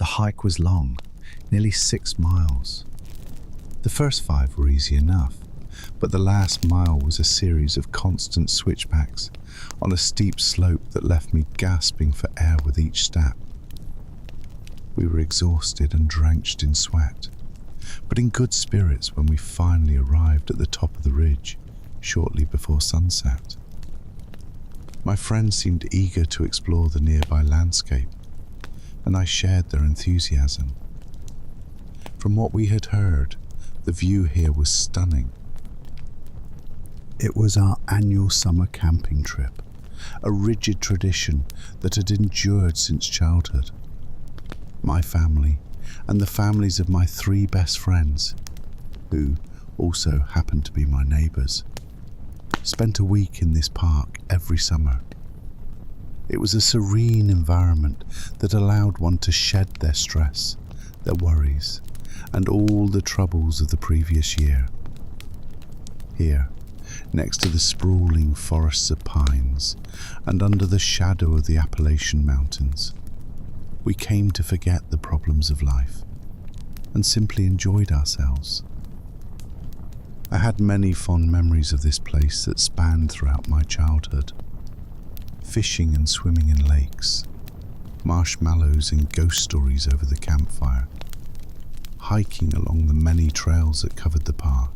The hike was long, nearly 6 miles. The first 5 were easy enough, but the last mile was a series of constant switchbacks on a steep slope that left me gasping for air with each step. We were exhausted and drenched in sweat, but in good spirits when we finally arrived at the top of the ridge shortly before sunset. My friends seemed eager to explore the nearby landscape, and I shared their enthusiasm. From what we had heard, the view here was stunning. It was our annual summer camping trip, a rigid tradition that had endured since childhood. My family and the families of my 3 best friends, who also happened to be my neighbours, spent a week in this park every summer. It was a serene environment that allowed one to shed their stress, their worries, and all the troubles of the previous year. Here, next to the sprawling forests of pines and under the shadow of the Appalachian Mountains, we came to forget the problems of life and simply enjoyed ourselves. I had many fond memories of this place that spanned throughout my childhood. Fishing and swimming in lakes, marshmallows and ghost stories over the campfire, hiking along the many trails that covered the park.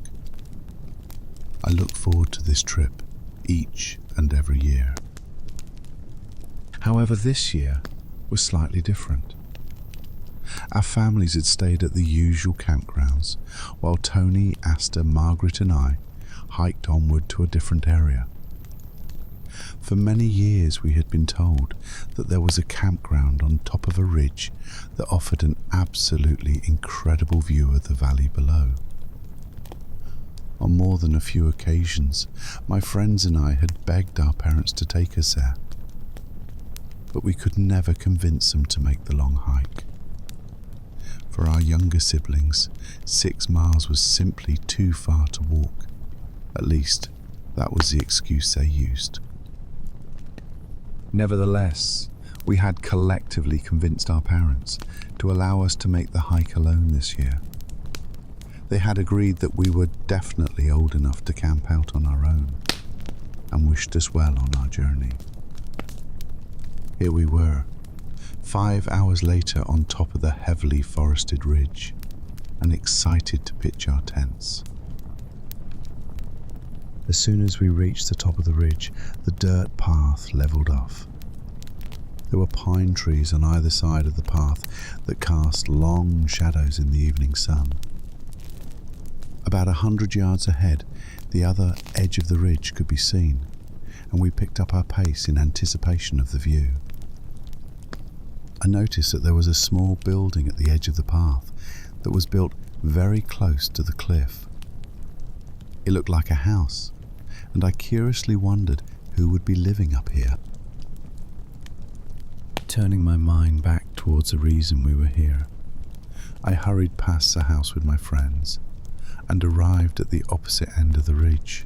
I look forward to this trip each and every year. However, this year was slightly different. Our families had stayed at the usual campgrounds, while Tony, Asta, Margaret and I hiked onward to a different area. For many years we had been told that there was a campground on top of a ridge that offered an absolutely incredible view of the valley below. On more than a few occasions, my friends and I had begged our parents to take us there, but we could never convince them to make the long hike. For our younger siblings, 6 miles was simply too far to walk. At least, that was the excuse they used. Nevertheless, we had collectively convinced our parents to allow us to make the hike alone this year. They had agreed that we were definitely old enough to camp out on our own and wished us well on our journey. Here we were, 5 hours later on top of the heavily forested ridge, and excited to pitch our tents. As soon as we reached the top of the ridge, the dirt path levelled off. There were pine trees on either side of the path that cast long shadows in the evening sun. About 100 yards ahead, the other edge of the ridge could be seen, and we picked up our pace in anticipation of the view. I noticed that there was a small building at the edge of the path that was built very close to the cliff. It looked like a house, and I curiously wondered who would be living up here. Turning my mind back towards the reason we were here, I hurried past the house with my friends and arrived at the opposite end of the ridge.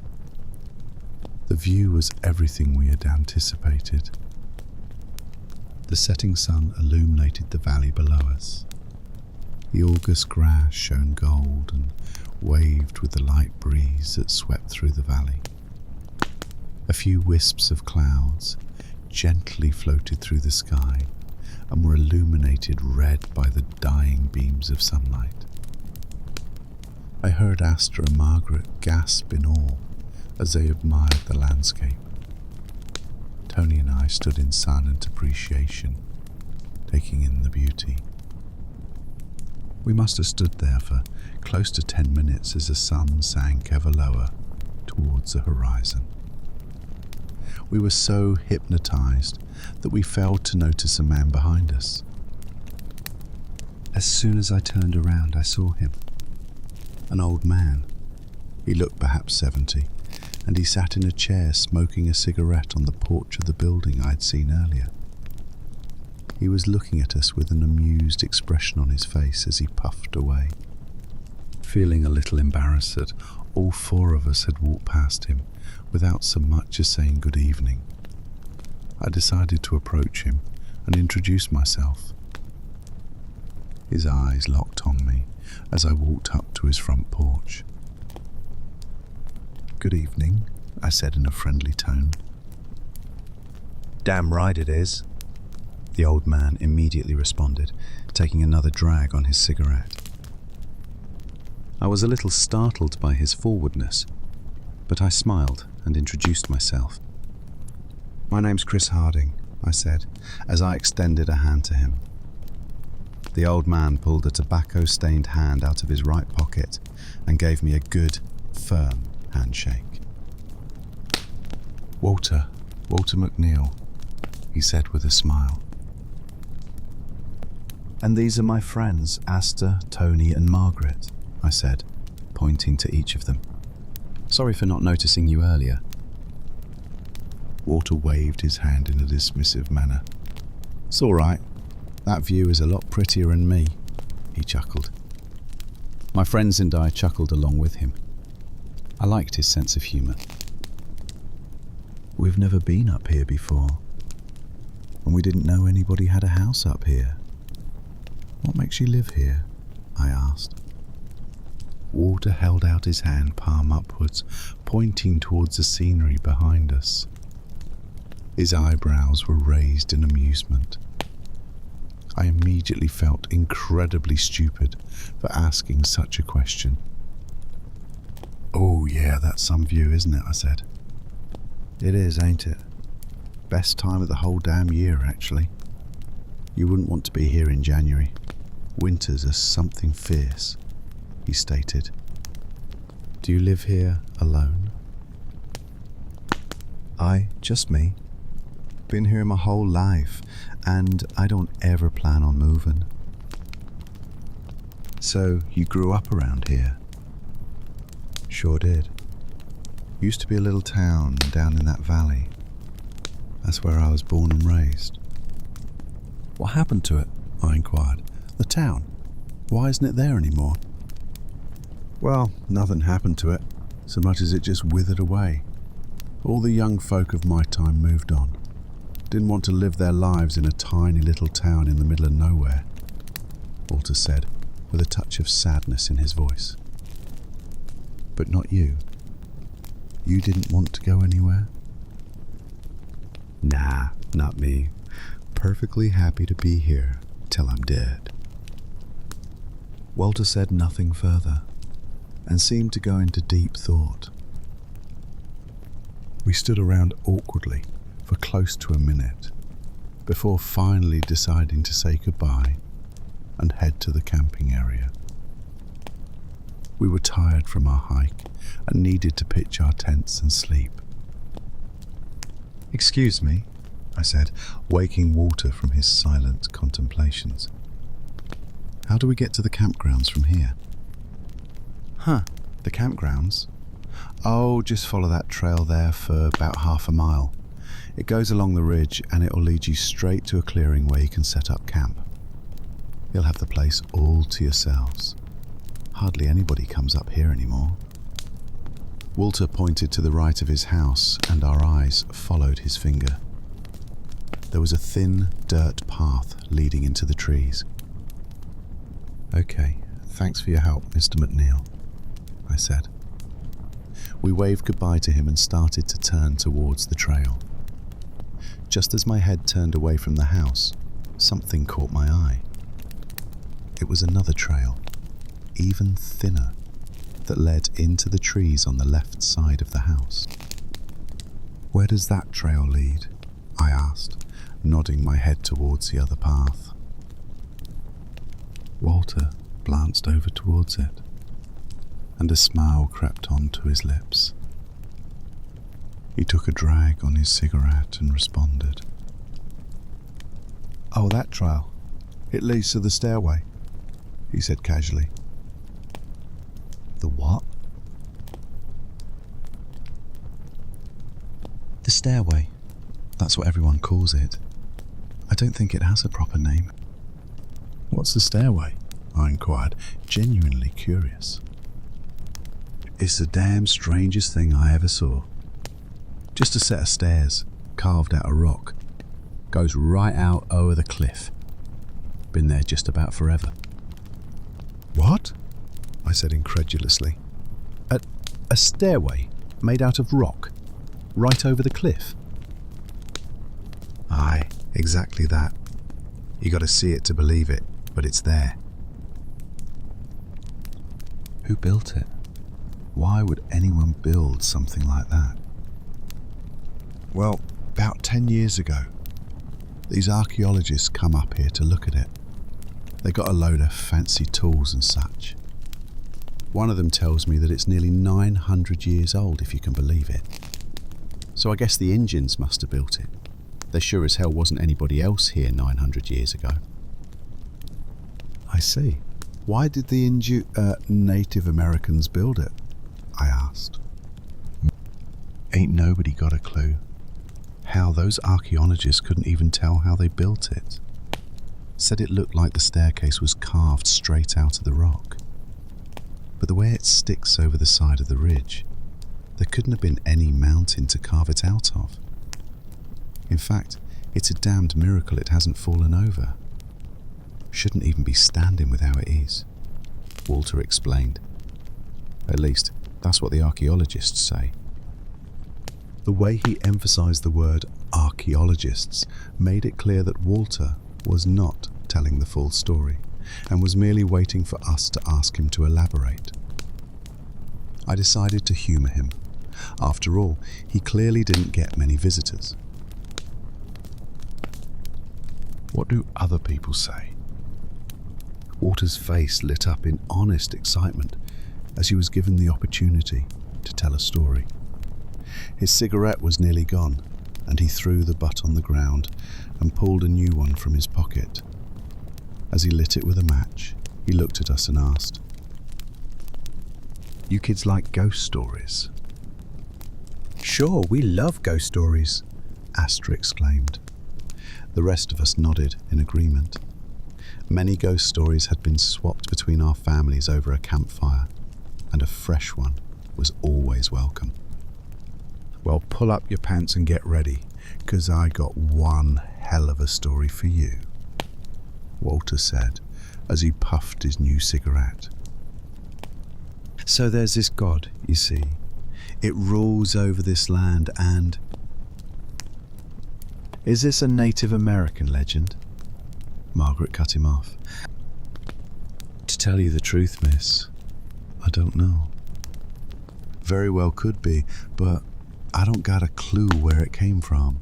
The view was everything we had anticipated. The setting sun illuminated the valley below us. The August grass shone gold and waved with the light breeze that swept through the valley. A few wisps of clouds gently floated through the sky and were illuminated red by the dying beams of sunlight. I heard Asta and Margaret gasp in awe as they admired the landscape. Tony and I stood in silent appreciation, taking in the beauty. We must have stood there for close to 10 minutes as the sun sank ever lower towards the horizon. We were so hypnotized that we failed to notice a man behind us. As soon as I turned around, I saw him. An old man. He looked perhaps 70, and he sat in a chair smoking a cigarette on the porch of the building I'd seen earlier. He was looking at us with an amused expression on his face as he puffed away. Feeling a little embarrassed that all 4 of us had walked past him without so much as saying good evening, I decided to approach him and introduce myself. His eyes locked on me as I walked up to his front porch. "Good evening," I said in a friendly tone. "Damn right it is," the old man immediately responded, taking another drag on his cigarette. I was a little startled by his forwardness, but I smiled and introduced myself. "My name's Chris Harding," I said, as I extended a hand to him. The old man pulled a tobacco-stained hand out of his right pocket and gave me a good, firm handshake. Walter McNeil," he said with a smile. "And these are my friends, Asta, Tony, and Margaret," I said, pointing to each of them. "Sorry for not noticing you earlier." Walter waved his hand in a dismissive manner. "It's all right. That view is a lot prettier than me," he chuckled. My friends and I chuckled along with him. I liked his sense of humour. "We've never been up here before, and we didn't know anybody had a house up here. What makes you live here?" I asked. Walter held out his hand, palm upwards, pointing towards the scenery behind us. His eyebrows were raised in amusement. I immediately felt incredibly stupid for asking such a question. "Oh yeah, that's some view, isn't it?" I said. "It is, ain't it? Best time of the whole damn year, actually. You wouldn't want to be here in January. Winters are something fierce," he stated. "Do you live here alone?" Just me. Been here my whole life, and I don't ever plan on moving." "So you grew up around here?" "Sure did. Used to be a little town down in that valley. That's where I was born and raised." "What happened to it?" I inquired. "The town? Why isn't it there anymore?" "Well, nothing happened to it, so much as it just withered away. All the young folk of my time moved on. Didn't want to live their lives in a tiny little town in the middle of nowhere," Walter said, with a touch of sadness in his voice. "But not you. You didn't want to go anywhere?" "Nah, not me. Perfectly happy to be here till I'm dead." Walter said nothing further and seemed to go into deep thought. We stood around awkwardly for close to a minute before finally deciding to say goodbye and head to the camping area. We were tired from our hike and needed to pitch our tents and sleep. "Excuse me," I said, waking Walter from his silent contemplations. "How do we get to the campgrounds from here?" The campgrounds? Oh, just follow that trail there for about half a mile. It goes along the ridge and it will lead you straight to a clearing where you can set up camp. You'll have the place all to yourselves. Hardly anybody comes up here anymore." Walter pointed to the right of his house and our eyes followed his finger. There was a thin dirt path leading into the trees. "Okay, thanks for your help, Mr. McNeil," I said. We waved goodbye to him and started to turn towards the trail. Just as my head turned away from the house, something caught my eye. It was another trail, even thinner, that led into the trees on the left side of the house. "Where does that trail lead?" I asked, nodding my head towards the other path. Walter glanced over towards it, and a smile crept onto his lips. He took a drag on his cigarette and responded. "Oh, that trail. It leads to the stairway," he said casually. "The what?" "The stairway. That's what everyone calls it. I don't think it has a proper name." "What's the stairway?" I inquired, genuinely curious. "It's the damn strangest thing I ever saw. Just a set of stairs, carved out of rock. Goes right out over the cliff. Been there just about forever." What? I said incredulously. A stairway made out of rock, right over the cliff. Aye, exactly that. You got to see it to believe it, but it's there. Who built it? Why would anyone build something like that? Well, about 10 years ago, these archaeologists come up here to look at it. They got a load of fancy tools and such. One of them tells me that it's nearly 900 years old, if you can believe it. So I guess the Indians must have built it. There sure as hell wasn't anybody else here 900 years ago. I see. Why did the Native Americans build it? I asked. Ain't nobody got a clue. How those archaeologists couldn't even tell how they built it. Said it looked like the staircase was carved straight out of the rock. But the way it sticks over the side of the ridge, there couldn't have been any mountain to carve it out of. In fact, it's a damned miracle it hasn't fallen over. Shouldn't even be standing with how it is, Walter explained. At least, that's what the archaeologists say. The way he emphasized the word archaeologists made it clear that Walter was not telling the full story and was merely waiting for us to ask him to elaborate. I decided to humour him. After all, he clearly didn't get many visitors. What do other people say? Walter's face lit up in honest excitement as he was given the opportunity to tell a story. His cigarette was nearly gone, and he threw the butt on the ground and pulled a new one from his pocket. As he lit it with a match, he looked at us and asked, "You kids like ghost stories?" "Sure, we love ghost stories," Astra exclaimed. The rest of us nodded in agreement. Many ghost stories had been swapped between our families over a campfire, and a fresh one was always welcome. "Well, pull up your pants and get ready, 'cause I got one hell of a story for you," Walter said as he puffed his new cigarette. "So there's this God, you see. It rules over this land and..." "Is this a Native American legend?" Margaret cut him off. "To tell you the truth, miss, I don't know. Very well could be, but I don't got a clue where it came from.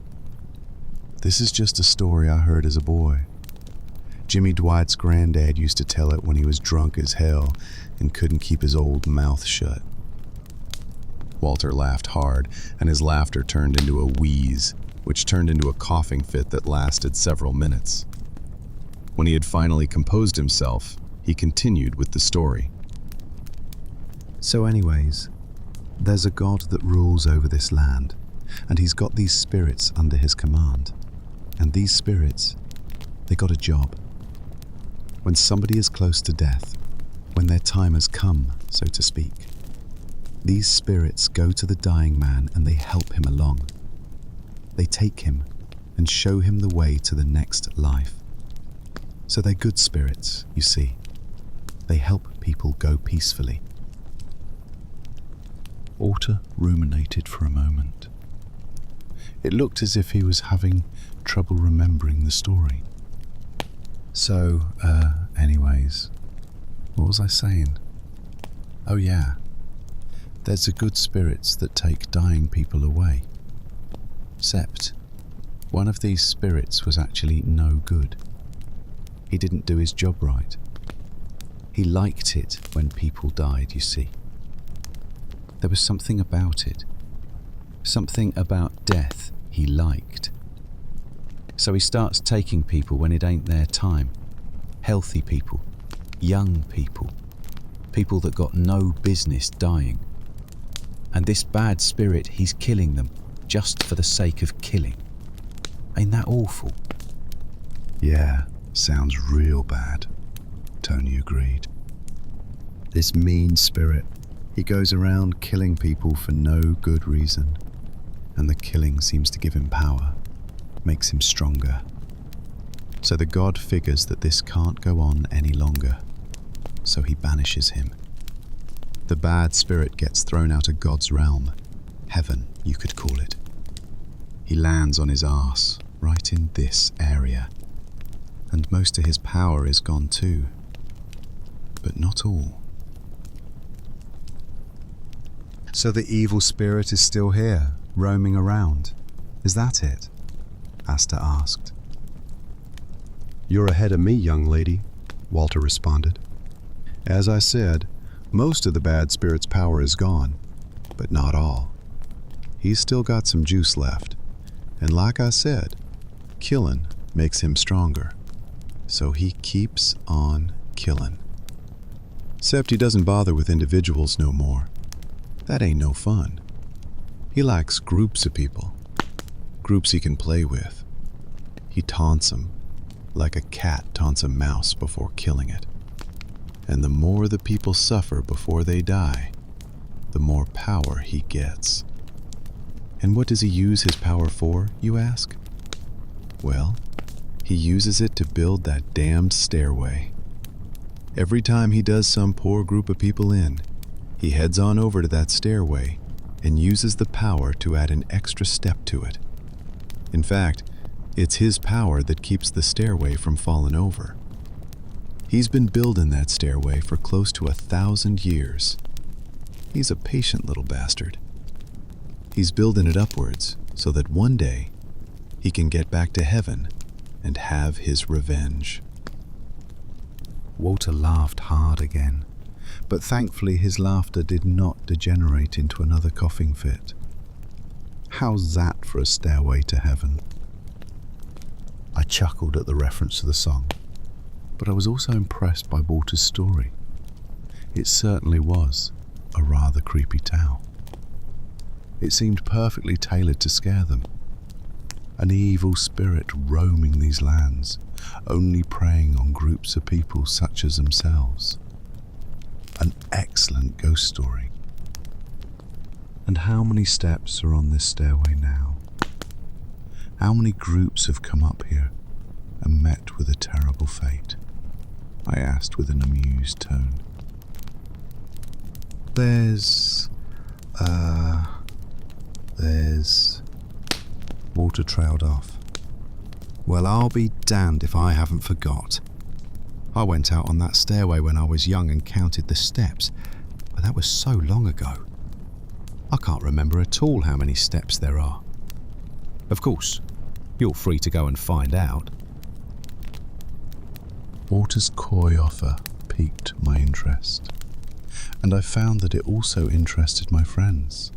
This is just a story I heard as a boy. Jimmy Dwight's granddad used to tell it when he was drunk as hell and couldn't keep his old mouth shut." Walter laughed hard, and his laughter turned into a wheeze, which turned into a coughing fit that lasted several minutes. When he had finally composed himself, he continued with the story. "So anyways, there's a God that rules over this land, and he's got these spirits under his command. And these spirits, they got a job. When somebody is close to death, when their time has come, so to speak, these spirits go to the dying man and they help him along. They take him and show him the way to the next life. So they're good spirits, you see. They help people go peacefully." Walter ruminated for a moment. It looked as if he was having trouble remembering the story. "So, anyways, what was I saying? Oh yeah, there's the good spirits that take dying people away. Except, one of these spirits was actually no good. He didn't do his job right. He liked it when people died, you see. There was something about it. Something about death he liked. So he starts taking people when it ain't their time. Healthy people, young people, people that got no business dying. And this bad spirit, he's killing them just for the sake of killing. Ain't that awful?" "Yeah, sounds real bad," Tony agreed. "This mean spirit, he goes around killing people for no good reason, and the killing seems to give him power, makes him stronger. So the God figures that this can't go on any longer. so he banishes him. The bad spirit gets thrown out of God's realm, heaven you could call it. He lands on his arse, right in this area, and most of his power is gone too, but not all. So the evil spirit is still here, roaming around. Is that it? Asta asked. You're ahead of me, young lady, Walter responded. As I said, most of the bad spirit's power is gone, but not all. He's still got some juice left, and like I said, killing makes him stronger. So he keeps on killing. Except he doesn't bother with individuals no more. That ain't no fun. He likes groups of people, groups he can play with. He taunts them, like a cat taunts a mouse before killing it. And the more the people suffer before they die, the more power he gets. And what does he use his power for, you ask? Well, he uses it to build that damned stairway. Every time he does some poor group of people in, he heads on over to that stairway and uses the power to add an extra step to it. In fact, it's his power that keeps the stairway from falling over. He's been building that stairway for close to 1,000 years. He's a patient little bastard. He's building it upwards so that one day he can get back to heaven and have his revenge. Walter laughed hard again, but thankfully his laughter did not degenerate into another coughing fit. How's that for a stairway to heaven? I chuckled at the reference to the song, but I was also impressed by Walter's story. It certainly was a rather creepy tale. It seemed perfectly tailored to scare them. An evil spirit roaming these lands, only preying on groups of people such as themselves. An excellent ghost story. And how many steps are on this stairway now? How many groups have come up here and met with a terrible fate? I asked with an amused tone. There's... Walter trailed off. Well, I'll be damned if I haven't forgot. I went out on that stairway when I was young and counted the steps, but that was so long ago. I can't remember at all how many steps there are. Of course, you're free to go and find out. Walter's coy offer piqued my interest, and I found that it also interested my friends.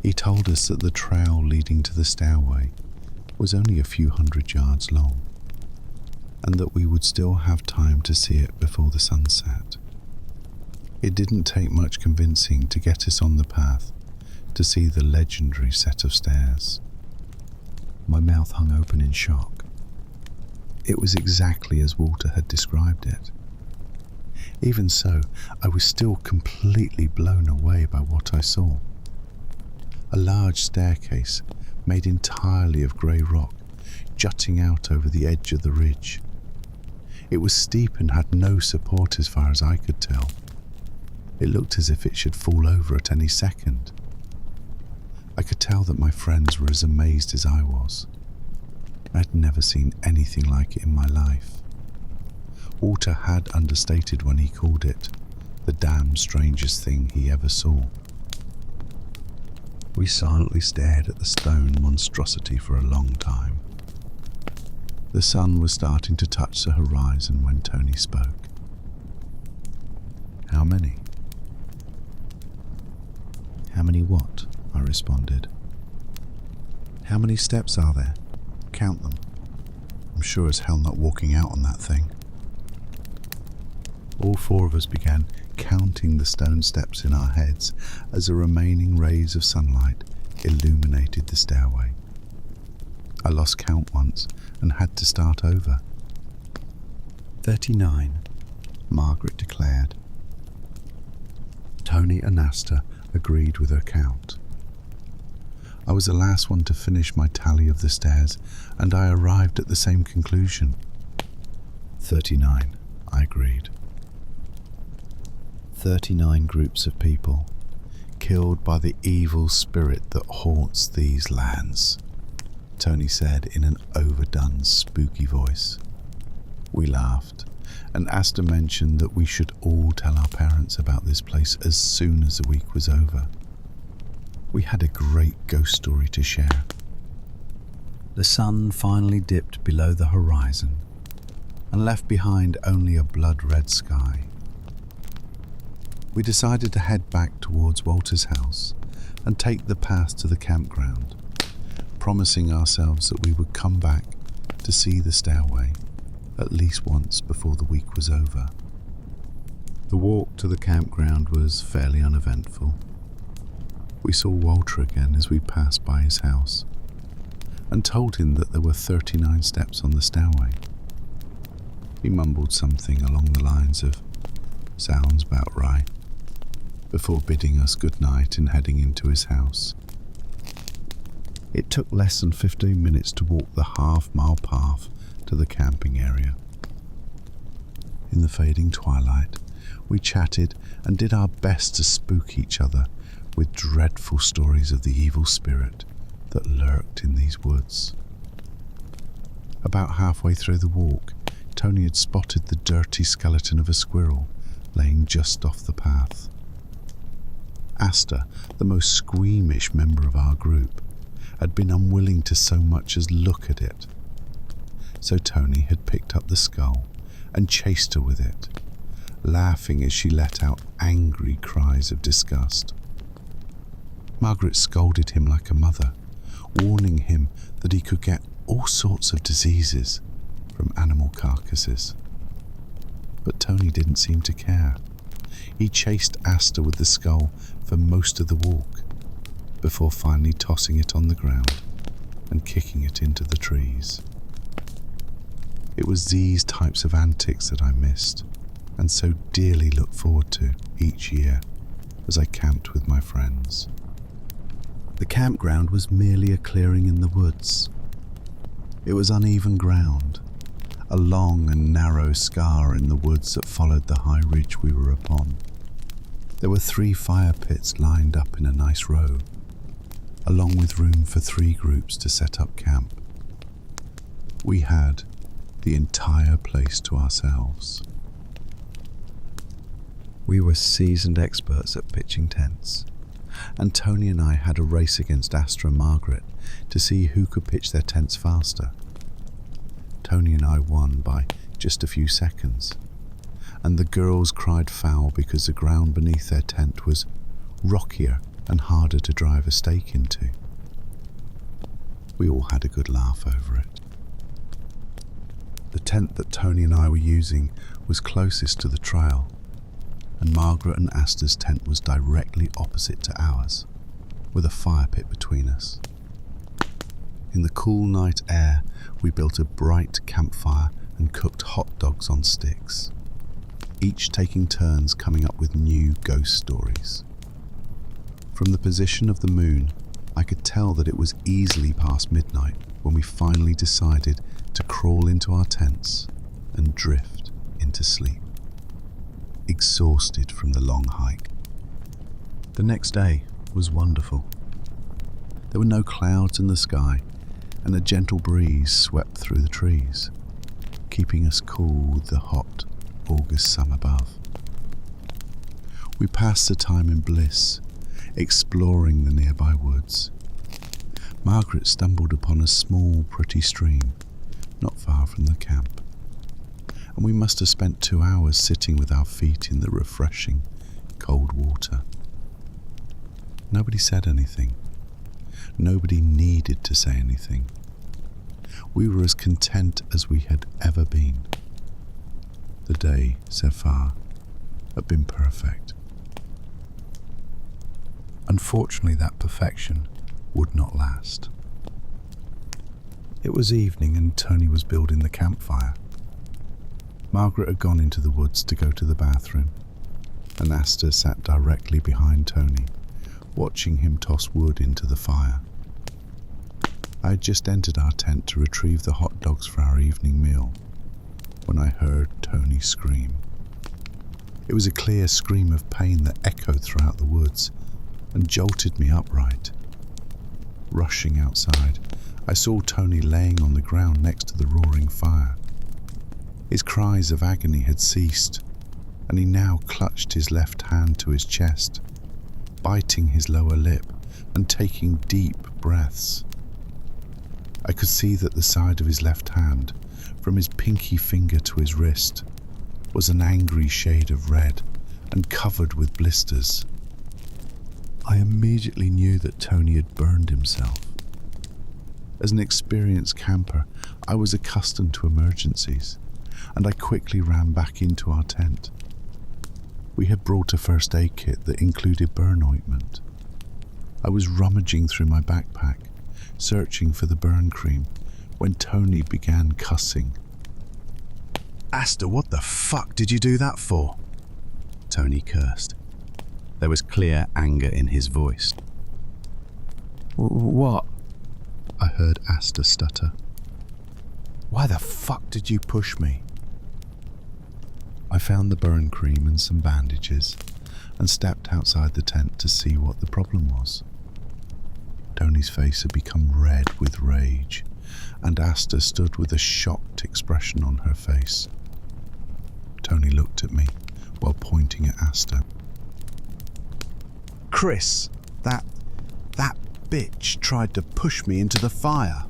He told us that the trail leading to the stairway was only a few hundred yards long, and that we would still have time to see it before the sun set. It didn't take much convincing to get us on the path to see the legendary set of stairs. My mouth hung open in shock. It was exactly as Walter had described it. Even so, I was still completely blown away by what I saw. A large staircase made entirely of grey rock, jutting out over the edge of the ridge. It was steep and had no support as far as I could tell. It looked as if it should fall over at any second. I could tell that my friends were as amazed as I was. I had never seen anything like it in my life. Walter had understated when he called it the damn strangest thing he ever saw. We silently stared at the stone monstrosity for a long time. The sun was starting to touch the horizon when Tony spoke. How many? How many what? I responded. How many steps are there? Count them. I'm sure as hell not walking out on that thing. All four of us began counting the stone steps in our heads as the remaining rays of sunlight illuminated the stairway. I lost count once and had to start over. 39, Margaret declared. Tony and Asta agreed with her count. I was the last one to finish my tally of the stairs, and I arrived at the same conclusion. 39, I agreed. 39 groups of people, killed by the evil spirit that haunts these lands," Tony said in an overdone, spooky voice. We laughed, and Asta mentioned that we should all tell our parents about this place as soon as the week was over. We had a great ghost story to share. The sun finally dipped below the horizon and left behind only a blood-red sky. We decided to head back towards Walter's house and take the path to the campground, promising ourselves that we would come back to see the stairway at least once before the week was over. The walk to the campground was fairly uneventful. We saw Walter again as we passed by his house and told him that there were 39 steps on the stairway. He mumbled something along the lines of, "Sounds about right," before bidding us good night and heading into his house. It took less than 15 minutes to walk the half-mile path to the camping area. In the fading twilight, we chatted and did our best to spook each other with dreadful stories of the evil spirit that lurked in these woods. About halfway through the walk, Tony had spotted the dirty skeleton of a squirrel laying just off the path. Asta, the most squeamish member of our group, had been unwilling to so much as look at it. So Tony had picked up the skull and chased her with it, laughing as she let out angry cries of disgust. Margaret scolded him like a mother, warning him that he could get all sorts of diseases from animal carcasses. But Tony didn't seem to care. He chased Asta with the skull for most of the walk, before finally tossing it on the ground and kicking it into the trees. It was these types of antics that I missed, and so dearly looked forward to each year as I camped with my friends. The campground was merely a clearing in the woods. It was uneven ground, a long and narrow scar in the woods that followed the high ridge we were upon. There were 3 fire pits lined up in a nice row, along with room for 3 groups to set up camp. We had the entire place to ourselves. We were seasoned experts at pitching tents, and Tony and I had a race against Asta and Margaret to see who could pitch their tents faster. Tony and I won by just a few seconds, and the girls cried foul because the ground beneath their tent was rockier and harder to drive a stake into. We all had a good laugh over it. The tent that Tony and I were using was closest to the trail, and Margaret and Asta's tent was directly opposite to ours, with a fire pit between us. In the cool night air, we built a bright campfire and cooked hot dogs on sticks, each taking turns coming up with new ghost stories. From the position of the moon, I could tell that it was easily past midnight when we finally decided to crawl into our tents and drift into sleep, exhausted from the long hike. The next day was wonderful. There were no clouds in the sky, and a gentle breeze swept through the trees, keeping us cool with the hot August sun above. We passed the time in bliss, exploring the nearby woods. Margaret stumbled upon a small, pretty stream not far from the camp, and we must have spent 2 hours sitting with our feet in the refreshing, cold water. Nobody said anything. Nobody needed to say anything. We were as content as we had ever been. The day, so far, had been perfect. Unfortunately, that perfection would not last. It was evening and Tony was building the campfire. Margaret had gone into the woods to go to the bathroom, and Asta sat directly behind Tony, watching him toss wood into the fire. I had just entered our tent to retrieve the hot dogs for our evening meal when I heard Tony scream. It was a clear scream of pain that echoed throughout the woods and jolted me upright. Rushing outside, I saw Tony laying on the ground next to the roaring fire. His cries of agony had ceased, and he now clutched his left hand to his chest, biting his lower lip and taking deep breaths. I could see that the side of his left hand, from his pinky finger to his wrist, was an angry shade of red and covered with blisters. I immediately knew that Tony had burned himself. As an experienced camper, I was accustomed to emergencies, and I quickly ran back into our tent. We had brought a first aid kit that included burn ointment. I was rummaging through my backpack, searching for the burn cream, when Tony began cussing. Asta, what the fuck did you do that for? Tony cursed. There was clear anger in his voice. What? I heard Asta stutter. Why the fuck did you push me? I found the burn cream and some bandages and stepped outside the tent to see what the problem was. Tony's face had become red with rage, and Asta stood with a shocked expression on her face. Tony looked at me while pointing at Asta. Chris, that bitch tried to push me into the fire.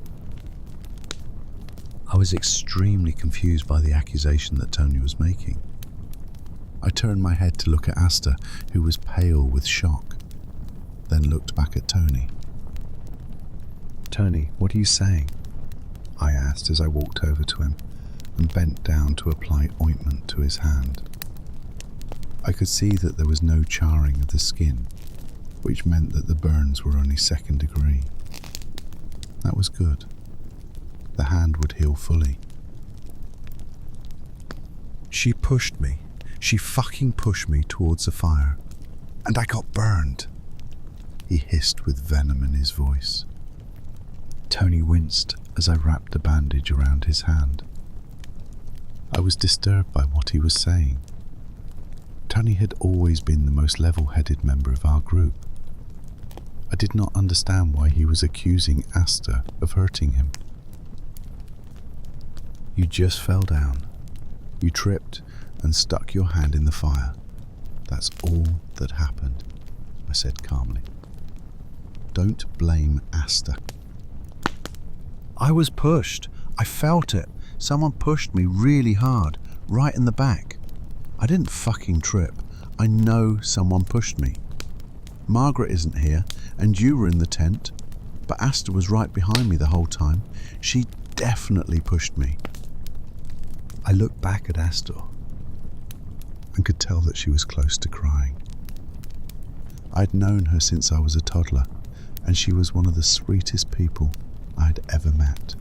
I was extremely confused by the accusation that Tony was making. I turned my head to look at Asta, who was pale with shock, then looked back at Tony. Tony, what are you saying? I asked as I walked over to him and bent down to apply ointment to his hand. I could see that there was no charring of the skin, which meant that the burns were only 2nd degree. That was good. The hand would heal fully. She pushed me. She fucking pushed me towards the fire, and I got burned, he hissed with venom in his voice. Tony winced as I wrapped a bandage around his hand. I was disturbed by what he was saying. Tony had always been the most level-headed member of our group. I did not understand why he was accusing Asta of hurting him. You just fell down. You tripped and stuck your hand in the fire. That's all that happened, I said calmly. Don't blame Asta. I was pushed. I felt it. Someone pushed me really hard, right in the back. I didn't fucking trip. I know someone pushed me. Margaret isn't here, and you were in the tent, but Asta was right behind me the whole time. She definitely pushed me. I looked back at Asta and could tell that she was close to crying. I'd known her since I was a toddler, and she was one of the sweetest people I'd ever met.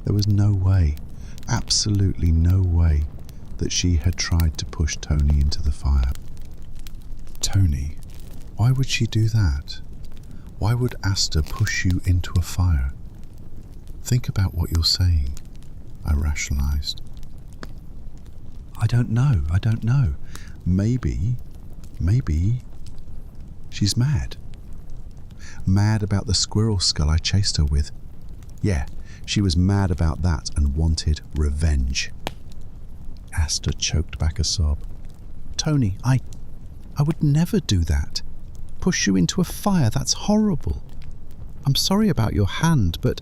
There was no way, absolutely no way, that she had tried to push Tony into the fire. Tony, why would she do that? Why would Asta push you into a fire? Think about what you're saying, I rationalized. I don't know. Maybe she's mad. Mad about the squirrel skull I chased her with. Yeah, she was mad about that and wanted revenge. Asta choked back a sob. Tony, I would never do that. Push you into a fire, that's horrible. I'm sorry about your hand, but...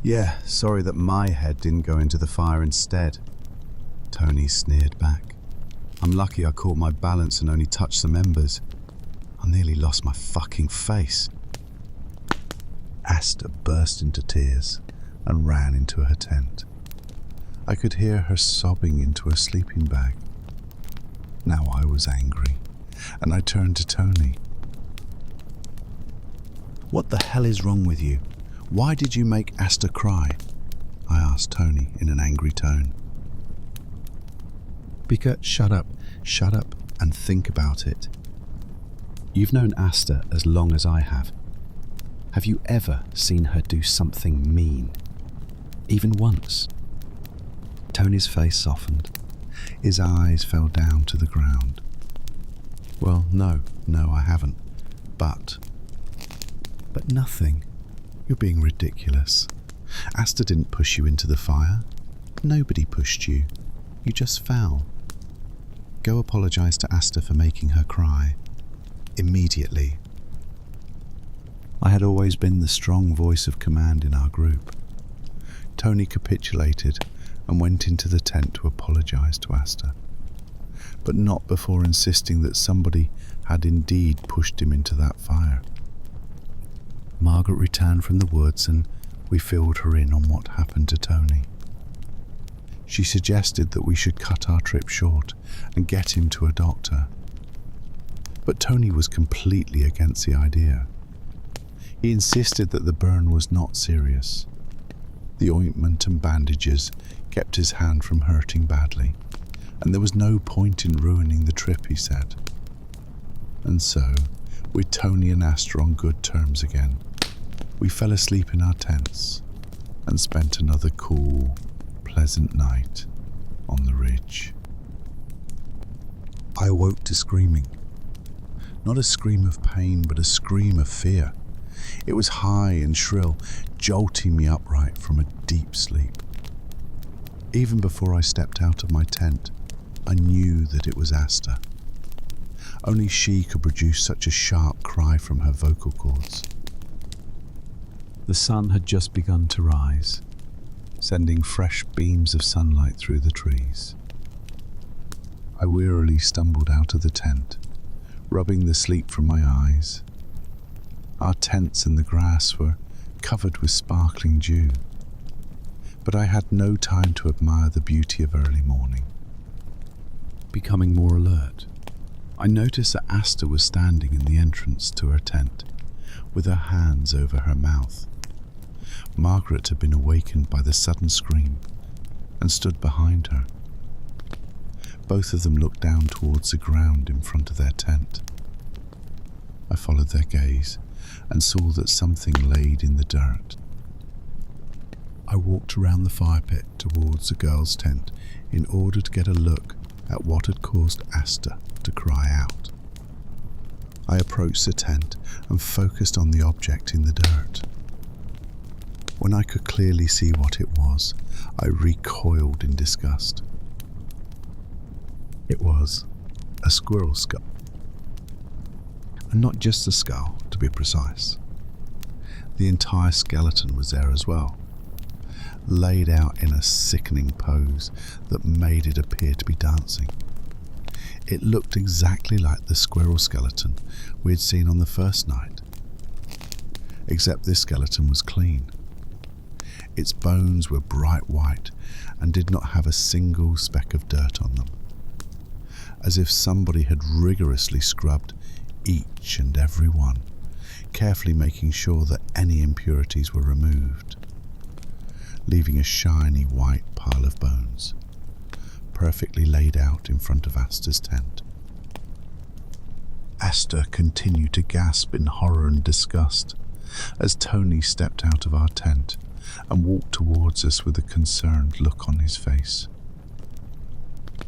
Yeah, sorry that my head didn't go into the fire instead. Tony sneered back. I'm lucky I caught my balance and only touched some embers. I nearly lost my fucking face. Asta burst into tears and ran into her tent. I could hear her sobbing into her sleeping bag. Now I was angry, and I turned to Tony. What the hell is wrong with you? Why did you make Asta cry? I asked Tony in an angry tone. Because shut up and think about it. You've known Asta as long as I have. Have you ever seen her do something mean? Even once? Tony's face softened. His eyes fell down to the ground. Well, no, I haven't. But nothing. You're being ridiculous. Asta didn't push you into the fire. Nobody pushed you. You just fell. Go apologize to Asta for making her cry. Immediately. I had always been the strong voice of command in our group. Tony capitulated and went into the tent to apologize to Asta, but not before insisting that somebody had indeed pushed him into that fire. Margaret returned from the woods and we filled her in on what happened to Tony. She suggested that we should cut our trip short and get him to a doctor. But Tony was completely against the idea. He insisted that the burn was not serious. The ointment and bandages kept his hand from hurting badly, and there was no point in ruining the trip, he said. And so, with Tony and Asta on good terms again, we fell asleep in our tents and spent another cool, pleasant night on the ridge. I awoke to screaming. Not a scream of pain, but a scream of fear. It was high and shrill, jolting me upright from a deep sleep. Even before I stepped out of my tent, I knew that it was Asta. Only she could produce such a sharp cry from her vocal cords. The sun had just begun to rise, sending fresh beams of sunlight through the trees. I wearily stumbled out of the tent, rubbing the sleep from my eyes. Our tents and the grass were covered with sparkling dew, but I had no time to admire the beauty of early morning. Becoming more alert, I noticed that Asta was standing in the entrance to her tent, with her hands over her mouth. Margaret had been awakened by the sudden scream and stood behind her. Both of them looked down towards the ground in front of their tent. I followed their gaze and saw that something laid in the dirt. I walked around the fire pit towards the girl's tent in order to get a look at what had caused Asta to cry out. I approached the tent and focused on the object in the dirt. When I could clearly see what it was, I recoiled in disgust. It was a squirrel skull. And not just the skull, to be precise. The entire skeleton was there as well, laid out in a sickening pose that made it appear to be dancing. It looked exactly like the squirrel skeleton we had seen on the first night, except this skeleton was clean. Its bones were bright white and did not have a single speck of dirt on them, as if somebody had rigorously scrubbed each and every one, carefully making sure that any impurities were removed, leaving a shiny white pile of bones, perfectly laid out in front of Asta's tent. Asta continued to gasp in horror and disgust as Tony stepped out of our tent and walked towards us with a concerned look on his face.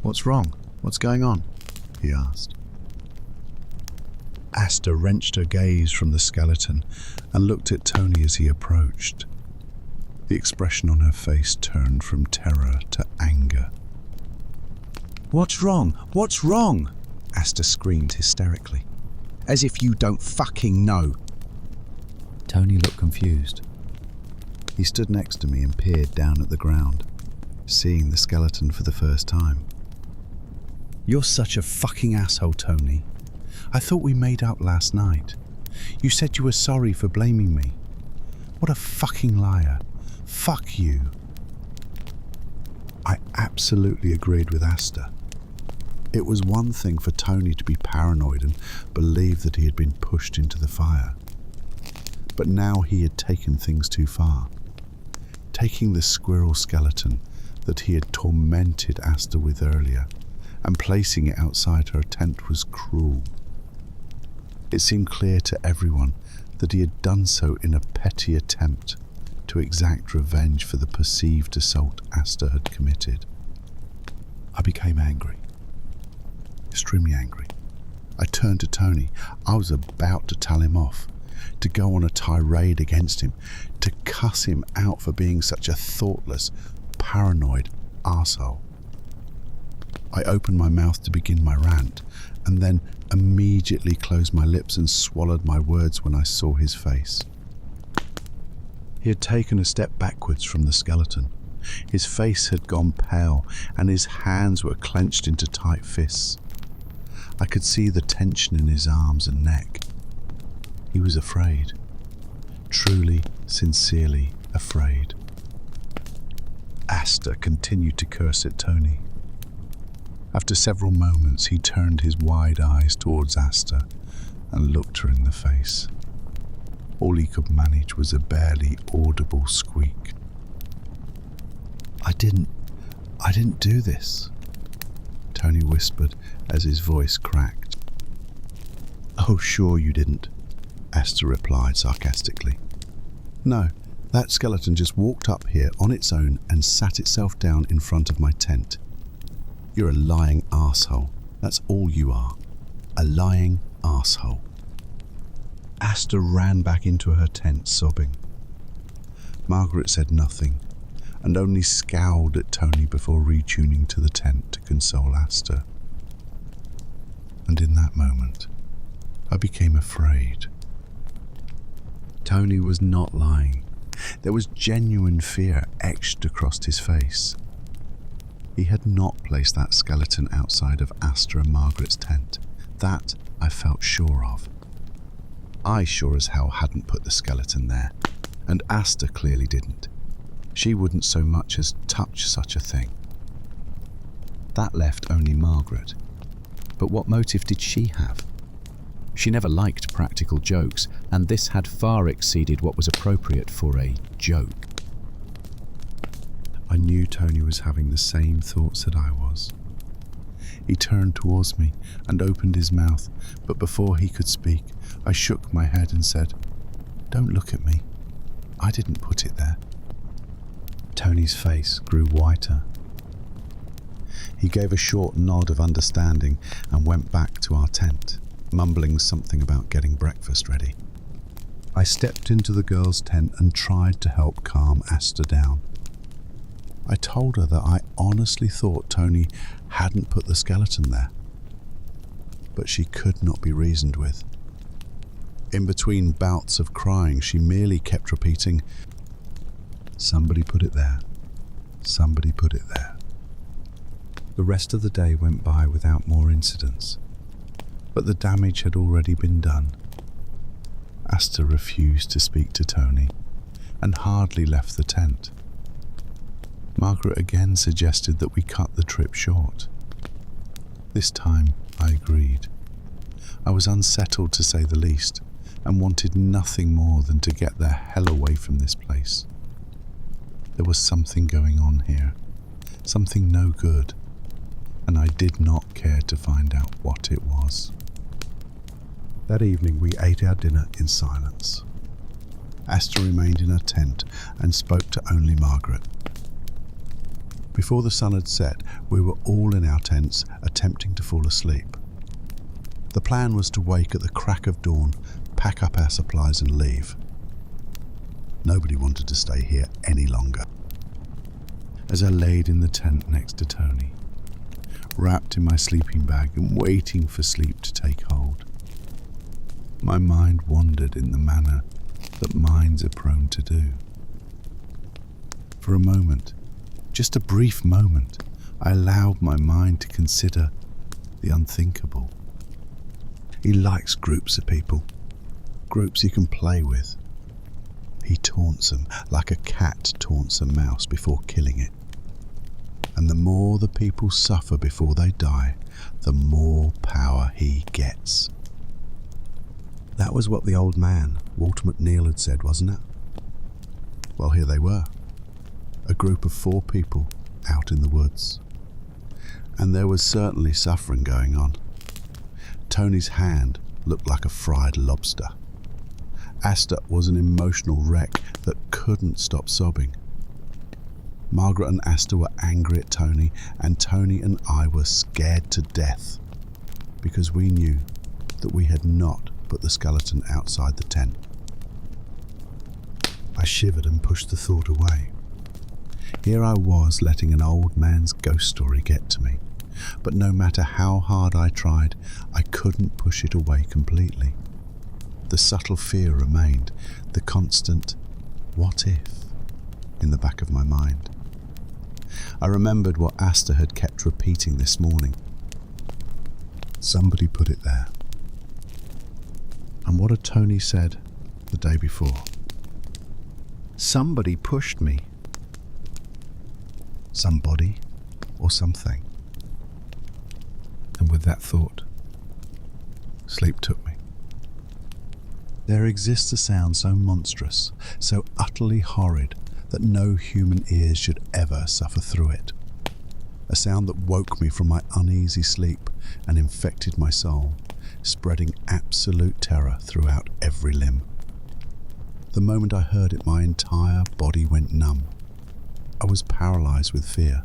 "What's wrong? What's going on?" he asked. Asta wrenched her gaze from the skeleton and looked at Tony as he approached. The expression on her face turned from terror to anger. "What's wrong? What's wrong?" Asta screamed hysterically. "As if you don't fucking know." Tony looked confused. He stood next to me and peered down at the ground, seeing the skeleton for the first time. "You're such a fucking asshole, Tony. I thought we made up last night. You said you were sorry for blaming me. What a fucking liar. Fuck you." I absolutely agreed with Asta. It was one thing for Tony to be paranoid and believe that he had been pushed into the fire. But now he had taken things too far. Taking the squirrel skeleton that he had tormented Asta with earlier and placing it outside her tent was cruel. It seemed clear to everyone that he had done so in a petty attempt to exact revenge for the perceived assault Asta had committed. I became angry. Extremely angry. I turned to Tony. I was about to tell him off, to go on a tirade against him, to cuss him out for being such a thoughtless, paranoid arsehole. I opened my mouth to begin my rant, and then immediately closed my lips and swallowed my words when I saw his face. He had taken a step backwards from the skeleton. His face had gone pale, and his hands were clenched into tight fists. I could see the tension in his arms and neck. He was afraid. Truly, sincerely afraid. Asta continued to curse at Tony. After several moments, he turned his wide eyes towards Asta and looked her in the face. All he could manage was a barely audible squeak. I didn't do this," Tony whispered as his voice cracked. "Oh, sure you didn't," Asta replied sarcastically. "No, that skeleton just walked up here on its own and sat itself down in front of my tent. You're a lying arsehole. That's all you are. A lying arsehole." Asta ran back into her tent, sobbing. Margaret said nothing, and only scowled at Tony before retuning to the tent to console Asta. And in that moment, I became afraid. Tony was not lying. There was genuine fear etched across his face. He had not placed that skeleton outside of Asta and Margaret's tent. That I felt sure of. I sure as hell hadn't put the skeleton there, and Asta clearly didn't. She wouldn't so much as touch such a thing. That left only Margaret. But what motive did she have? She never liked practical jokes, and this had far exceeded what was appropriate for a joke. I knew Tony was having the same thoughts that I was. He turned towards me and opened his mouth, but before he could speak, I shook my head and said, "Don't look at me. I didn't put it there." Tony's face grew whiter. He gave a short nod of understanding and went back to our tent, mumbling something about getting breakfast ready. I stepped into the girls' tent and tried to help calm Asta down. I told her that I honestly thought Tony hadn't put the skeleton there, but she could not be reasoned with. In between bouts of crying, she merely kept repeating, "Somebody put it there. Somebody put it there." The rest of the day went by without more incidents, but the damage had already been done. Asta refused to speak to Tony and hardly left the tent. Margaret again suggested that we cut the trip short. This time I agreed. I was unsettled to say the least, and wanted nothing more than to get the hell away from this place. There was something going on here, something no good, and I did not care to find out what it was. That evening we ate our dinner in silence. Asta remained in her tent and spoke to only Margaret. Before the sun had set, we were all in our tents attempting to fall asleep. The plan was to wake at the crack of dawn, pack up our supplies and leave. Nobody wanted to stay here any longer. As I laid in the tent next to Tony, wrapped in my sleeping bag and waiting for sleep to take hold, my mind wandered in the manner that minds are prone to do. For a moment, just a brief moment, I allowed my mind to consider the unthinkable. He likes groups of people, groups he can play with. He taunts them like a cat taunts a mouse before killing it. And the more the people suffer before they die, the more power he gets. That was what the old man, Walter McNeil, had said, wasn't it? Well, here they were. A group of 4 people out in the woods. And there was certainly suffering going on. Tony's hand looked like a fried lobster. Asta was an emotional wreck that couldn't stop sobbing. Margaret and Asta were angry at Tony, and Tony and I were scared to death because we knew that we had not put the skeleton outside the tent. I shivered and pushed the thought away. Here I was letting an old man's ghost story get to me, but no matter how hard I tried, I couldn't push it away completely. The subtle fear remained, the constant "what if" in the back of my mind. I remembered what Asta had kept repeating this morning. Somebody put it there. And what had Tony said the day before? Somebody pushed me. Somebody or something. And with that thought, sleep took me. There exists a sound so monstrous, so utterly horrid, that no human ears should ever suffer through it. A sound that woke me from my uneasy sleep and infected my soul, spreading absolute terror throughout every limb. The moment I heard it, my entire body went numb. I was paralyzed with fear.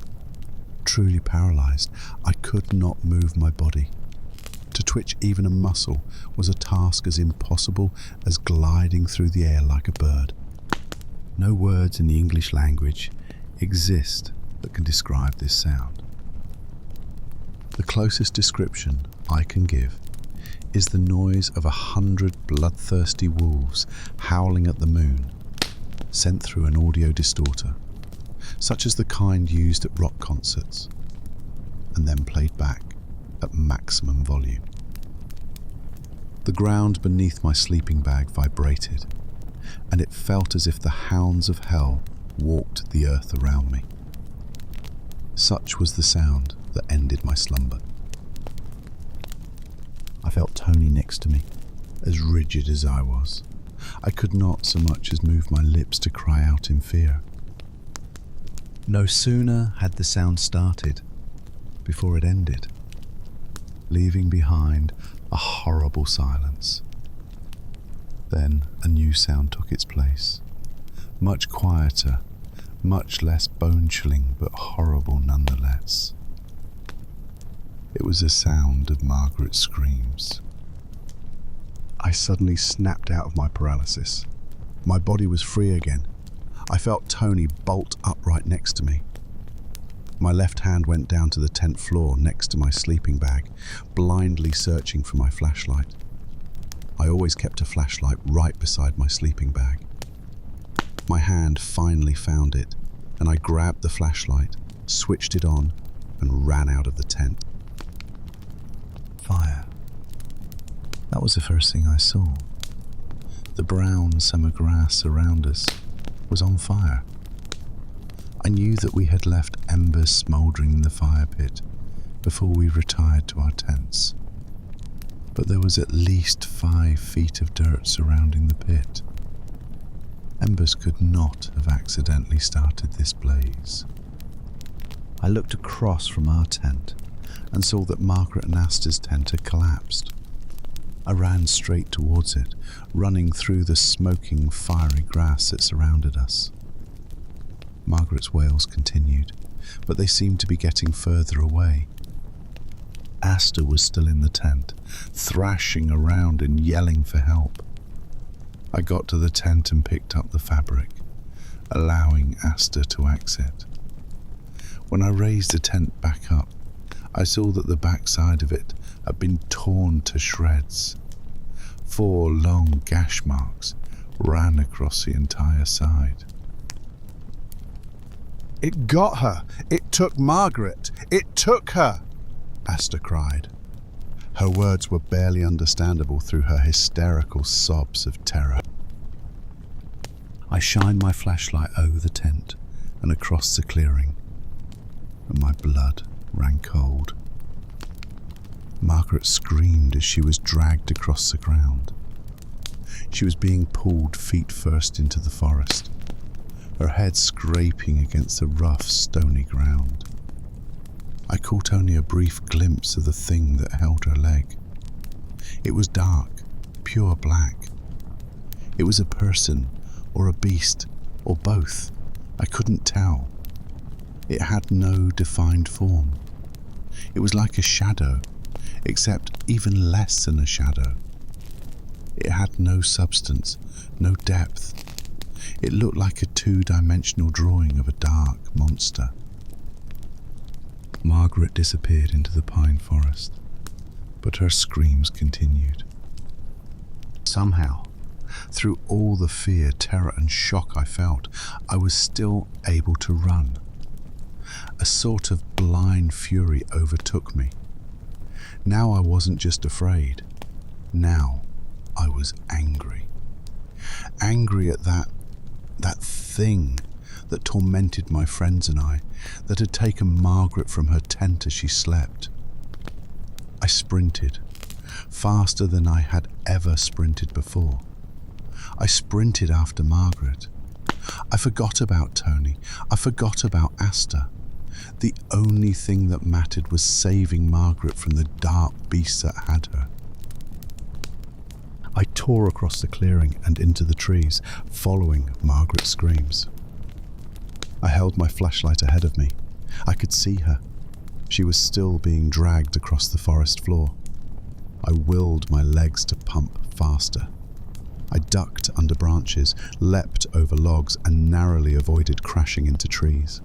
Truly paralyzed. I could not move my body. To twitch even a muscle was a task as impossible as gliding through the air like a bird. No words in the English language exist that can describe this sound. The closest description I can give is the noise of 100 bloodthirsty wolves howling at the moon, sent through an audio distorter, such as the kind used at rock concerts, and then played back at maximum volume. The ground beneath my sleeping bag vibrated, and it felt as if the hounds of hell walked the earth around me. Such was the sound that ended my slumber. I felt Tony next to me, as rigid as I was. I could not so much as move my lips to cry out in fear. No sooner had the sound started before it ended, leaving behind a horrible silence. Then a new sound took its place, much quieter, much less bone-chilling, but horrible nonetheless. It was the sound of Margaret's screams. I suddenly snapped out of my paralysis. My body was free again. I felt Tony bolt upright next to me. My left hand went down to the tent floor next to my sleeping bag, blindly searching for my flashlight. I always kept a flashlight right beside my sleeping bag. My hand finally found it, and I grabbed the flashlight, switched it on, and ran out of the tent. Fire. That was the first thing I saw. The brown summer grass around us was on fire. I knew that we had left embers smouldering in the fire pit before we retired to our tents, but there was at least 5 feet of dirt surrounding the pit. Embers could not have accidentally started this blaze. I looked across from our tent and saw that Margaret and Asta's tent had collapsed. I ran straight towards it, running through the smoking, fiery grass that surrounded us. Margaret's wails continued, but they seemed to be getting further away. Asta was still in the tent, thrashing around and yelling for help. I got to the tent and picked up the fabric, allowing Asta to exit. When I raised the tent back up, I saw that the backside of it had been torn to shreds. 4 long gash marks ran across the entire side. "It got her! It took Margaret! It took her!" Asta cried. Her words were barely understandable through her hysterical sobs of terror. I shined my flashlight over the tent and across the clearing, and my blood ran cold. Margaret screamed as she was dragged across the ground. She was being pulled feet first into the forest, her head scraping against the rough, stony ground. I caught only a brief glimpse of the thing that held her leg. It was dark, pure black. It was a person, or a beast, or both. I couldn't tell. It had no defined form. It was like a shadow, except even less than a shadow. It had no substance, no depth. It looked like a two-dimensional drawing of a dark monster. Margaret disappeared into the pine forest, but her screams continued. Somehow, through all the fear, terror and shock I felt, I was still able to run. A sort of blind fury overtook me. Now I wasn't just afraid. Now I was angry. Angry at that thing that tormented my friends and I, that had taken Margaret from her tent as she slept. I sprinted, faster than I had ever sprinted before. I sprinted after Margaret. I forgot about Tony. I forgot about Asta. The only thing that mattered was saving Margaret from the dark beast that had her. I tore across the clearing and into the trees, following Margaret's screams. I held my flashlight ahead of me. I could see her. She was still being dragged across the forest floor. I willed my legs to pump faster. I ducked under branches, leapt over logs, and narrowly avoided crashing into trees.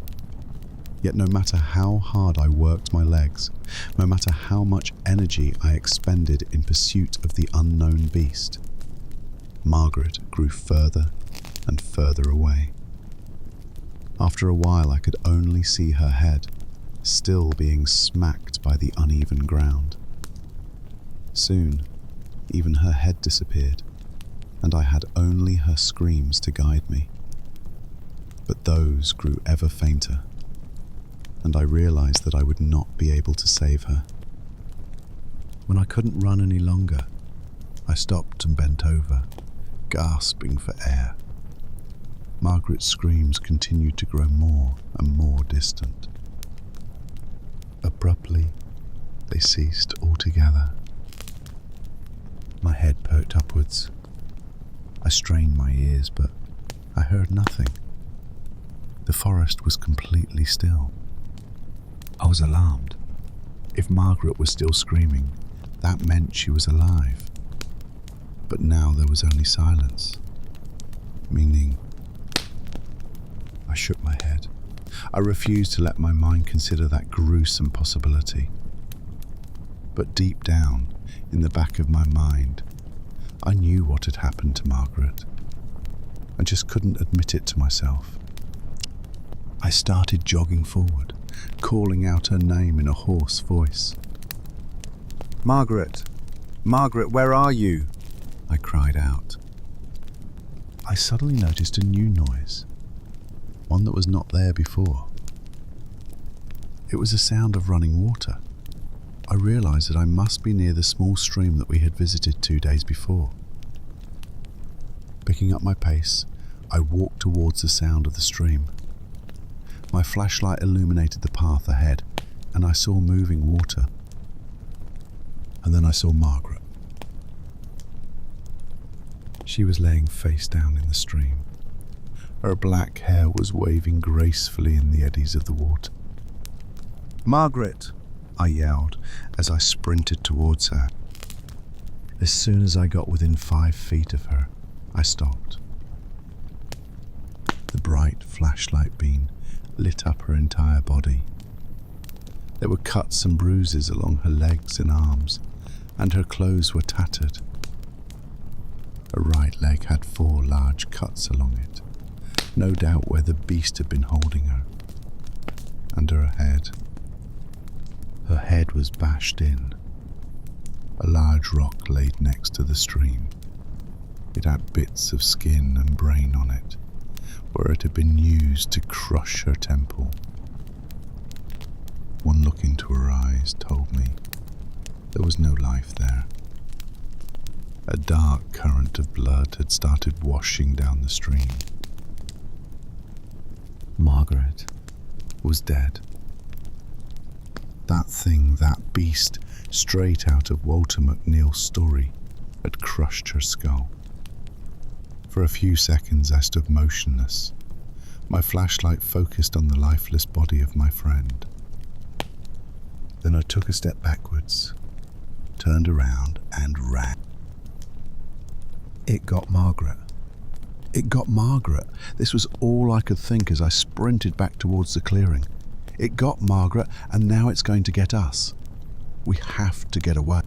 Yet no matter how hard I worked my legs, no matter how much energy I expended in pursuit of the unknown beast, Margaret grew further and further away. After a while, I could only see her head, still being smacked by the uneven ground. Soon, even her head disappeared, and I had only her screams to guide me. But those grew ever fainter, and I realized that I would not be able to save her. When I couldn't run any longer, I stopped and bent over, gasping for air. Margaret's screams continued to grow more and more distant. Abruptly, they ceased altogether. My head perked upwards. I strained my ears, but I heard nothing. The forest was completely still. I was alarmed. If Margaret was still screaming, that meant she was alive. But now there was only silence, meaning I shook my head. I refused to let my mind consider that gruesome possibility. But deep down, in the back of my mind, I knew what had happened to Margaret. I just couldn't admit it to myself. I started jogging forward, calling out her name in a hoarse voice. "Margaret! Margaret, where are you?" I cried out. I suddenly noticed a new noise, one that was not there before. It was a sound of running water. I realized that I must be near the small stream that we had visited 2 days before. Picking up my pace, I walked towards the sound of the stream. My flashlight illuminated the path ahead, and I saw moving water. And then I saw Margaret. She was laying face down in the stream. Her black hair was waving gracefully in the eddies of the water. "Margaret!" I yelled as I sprinted towards her. As soon as I got within 5 feet of her, I stopped. The bright flashlight beam lit up her entire body. There were cuts and bruises along her legs and arms, and her clothes were tattered. Her right leg had 4 large cuts along it, no doubt where the beast had been holding her. And her head was bashed in. A large rock laid next to the stream. It had bits of skin and brain on it, where it had been used to crush her temple. One look into her eyes told me there was no life there. A dark current of blood had started washing down the stream. Margaret was dead. That thing, that beast, straight out of Walter McNeil's story, had crushed her skull. For a few seconds I stood motionless, My flashlight focused on the lifeless body of my friend. Then I took a step backwards, turned around and ran. It got Margaret. It got Margaret. This was all I could think as I sprinted back towards the clearing. It got Margaret, and now it's going to get us. We have to get away.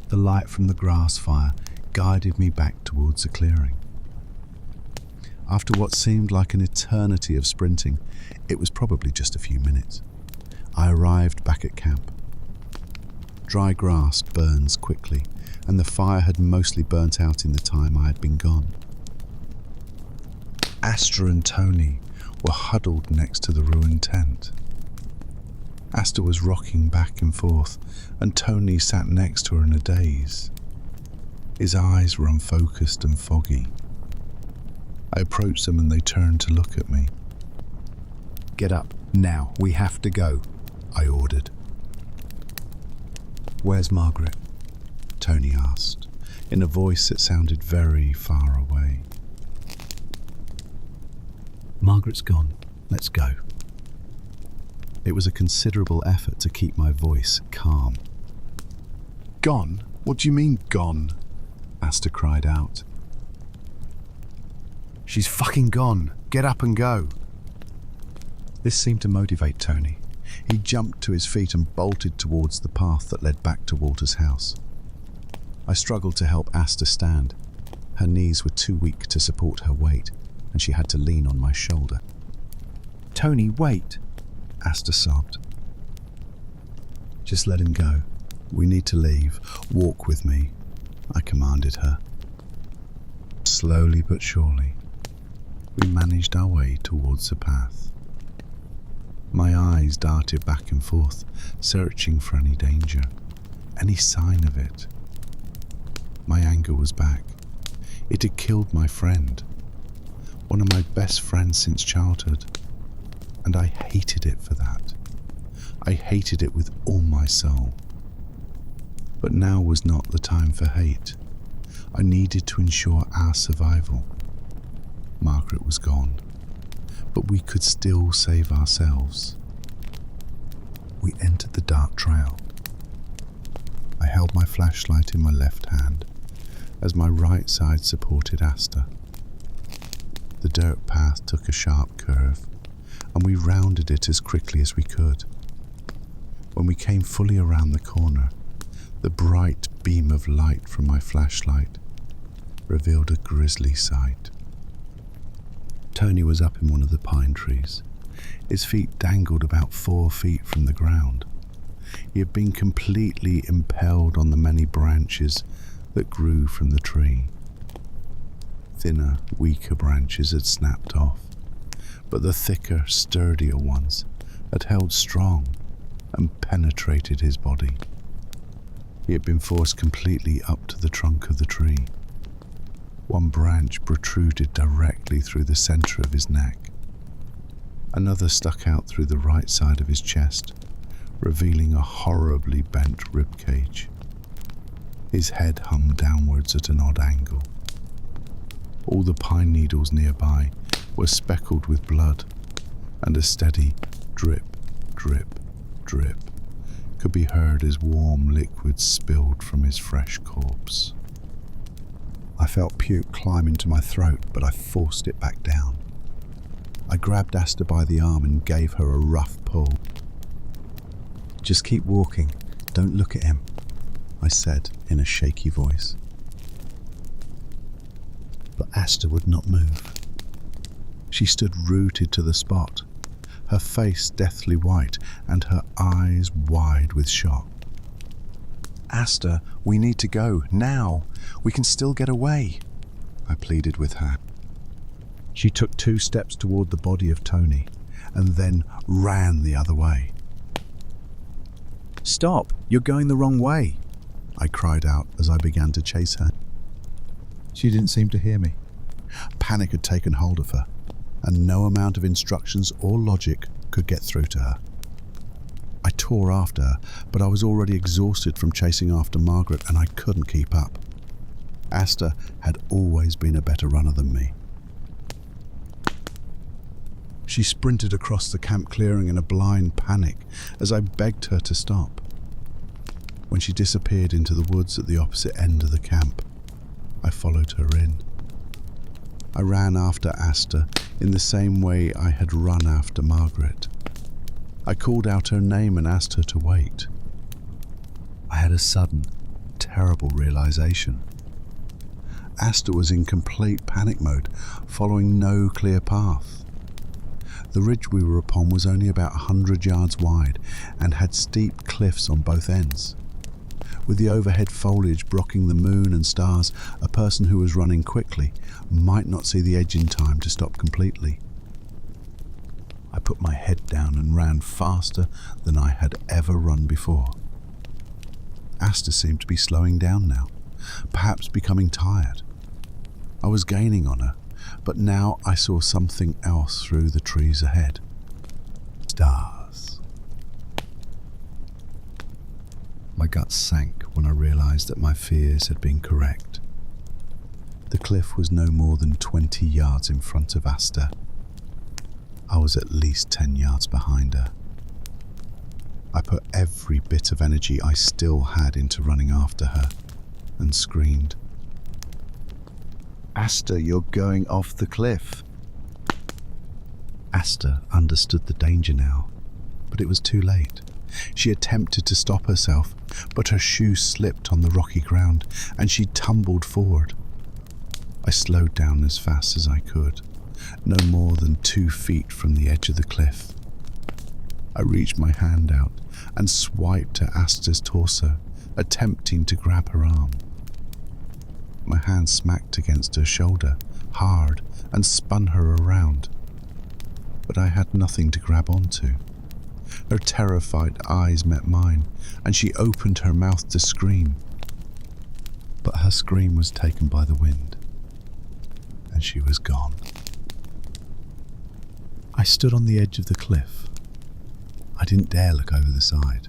The light from the grass fire guided me back towards the clearing. After what seemed like an eternity of sprinting, it was probably just a few minutes. I arrived back at camp. Dry grass burns quickly, and the fire had mostly burnt out in the time I had been gone. Asta and Tony were huddled next to the ruined tent. Asta was rocking back and forth, and Tony sat next to her in a daze. His eyes were unfocused and foggy. I approached them and they turned to look at me. Get up, now, we have to go, I ordered. Where's Margaret? Tony asked, in a voice that sounded very far away. Margaret's gone. Let's go. It was a considerable effort to keep my voice calm. Gone? What do you mean, gone? Asta cried out. She's fucking gone. Get up and go. This seemed to motivate Tony. He jumped to his feet and bolted towards the path that led back to Walter's house. I struggled to help Asta stand. Her knees were too weak to support her weight, and she had to lean on my shoulder. Tony, wait, Asta sobbed. Just let him go. We need to leave. Walk with me, I commanded her. Slowly but surely, we managed our way towards the path. My eyes darted back and forth, searching for any danger, any sign of it. My anger was back. It had killed my friend, one of my best friends since childhood, and I hated it for that. I hated it with all my soul. But now was not the time for hate. I needed to ensure our survival. Margaret was gone, but we could still save ourselves. We entered the dark trail. I held my flashlight in my left hand as my right side supported Asta. The dirt path took a sharp curve, and we rounded it as quickly as we could. When we came fully around the corner, the bright beam of light from my flashlight revealed a grisly sight. Tony was up in one of the pine trees. His feet dangled about 4 feet from the ground. He had been completely impaled on the many branches that grew from the tree. Thinner, weaker branches had snapped off, but the thicker, sturdier ones had held strong and penetrated his body. He had been forced completely up to the trunk of the tree. One branch protruded directly through the center of his neck. Another stuck out through the right side of his chest, revealing a horribly bent rib cage. His head hung downwards at an odd angle. All the pine needles nearby were speckled with blood, and a steady drip, drip, drip could be heard as warm liquid spilled from his fresh corpse. I felt puke climb into my throat, but I forced it back down. I grabbed Asta by the arm and gave her a rough pull. Just keep walking. Don't look at him, I said in a shaky voice. But Asta would not move. She stood rooted to the spot, her face deathly white and her eyes wide with shock. Asta, we need to go, now. We can still get away, I pleaded with her. She took 2 steps toward the body of Tony and then ran the other way. Stop, you're going the wrong way, I cried out as I began to chase her. She didn't seem to hear me. Panic had taken hold of her, and no amount of instructions or logic could get through to her. I tore after her, but I was already exhausted from chasing after Margaret, and I couldn't keep up. Asta had always been a better runner than me. She sprinted across the camp clearing in a blind panic as I begged her to stop. When she disappeared into the woods at the opposite end of the camp, I followed her in. I ran after Asta in the same way I had run after Margaret. I called out her name and asked her to wait. I had a sudden, terrible realization. Asta was in complete panic mode, following no clear path. The ridge we were upon was only about 100 yards wide and had steep cliffs on both ends. With the overhead foliage blocking the moon and stars, a person who was running quickly might not see the edge in time to stop completely. I put my head down and ran faster than I had ever run before. Asta seemed to be slowing down now, perhaps becoming tired. I was gaining on her, but now I saw something else through the trees ahead. Stars. My gut sank when I realized that my fears had been correct. The cliff was no more than 20 yards in front of Asta. I was at least 10 yards behind her. I put every bit of energy I still had into running after her and screamed, "Asta, you're going off the cliff." Asta understood the danger now, but it was too late. She attempted to stop herself, but her shoe slipped on the rocky ground and she tumbled forward. I slowed down as fast as I could, no more than 2 feet from the edge of the cliff. I reached my hand out and swiped at Asta's torso, attempting to grab her arm. My hand smacked against her shoulder, hard, and spun her around. But I had nothing to grab onto. Her terrified eyes met mine, and she opened her mouth to scream. But her scream was taken by the wind, and she was gone. I stood on the edge of the cliff. I didn't dare look over the side.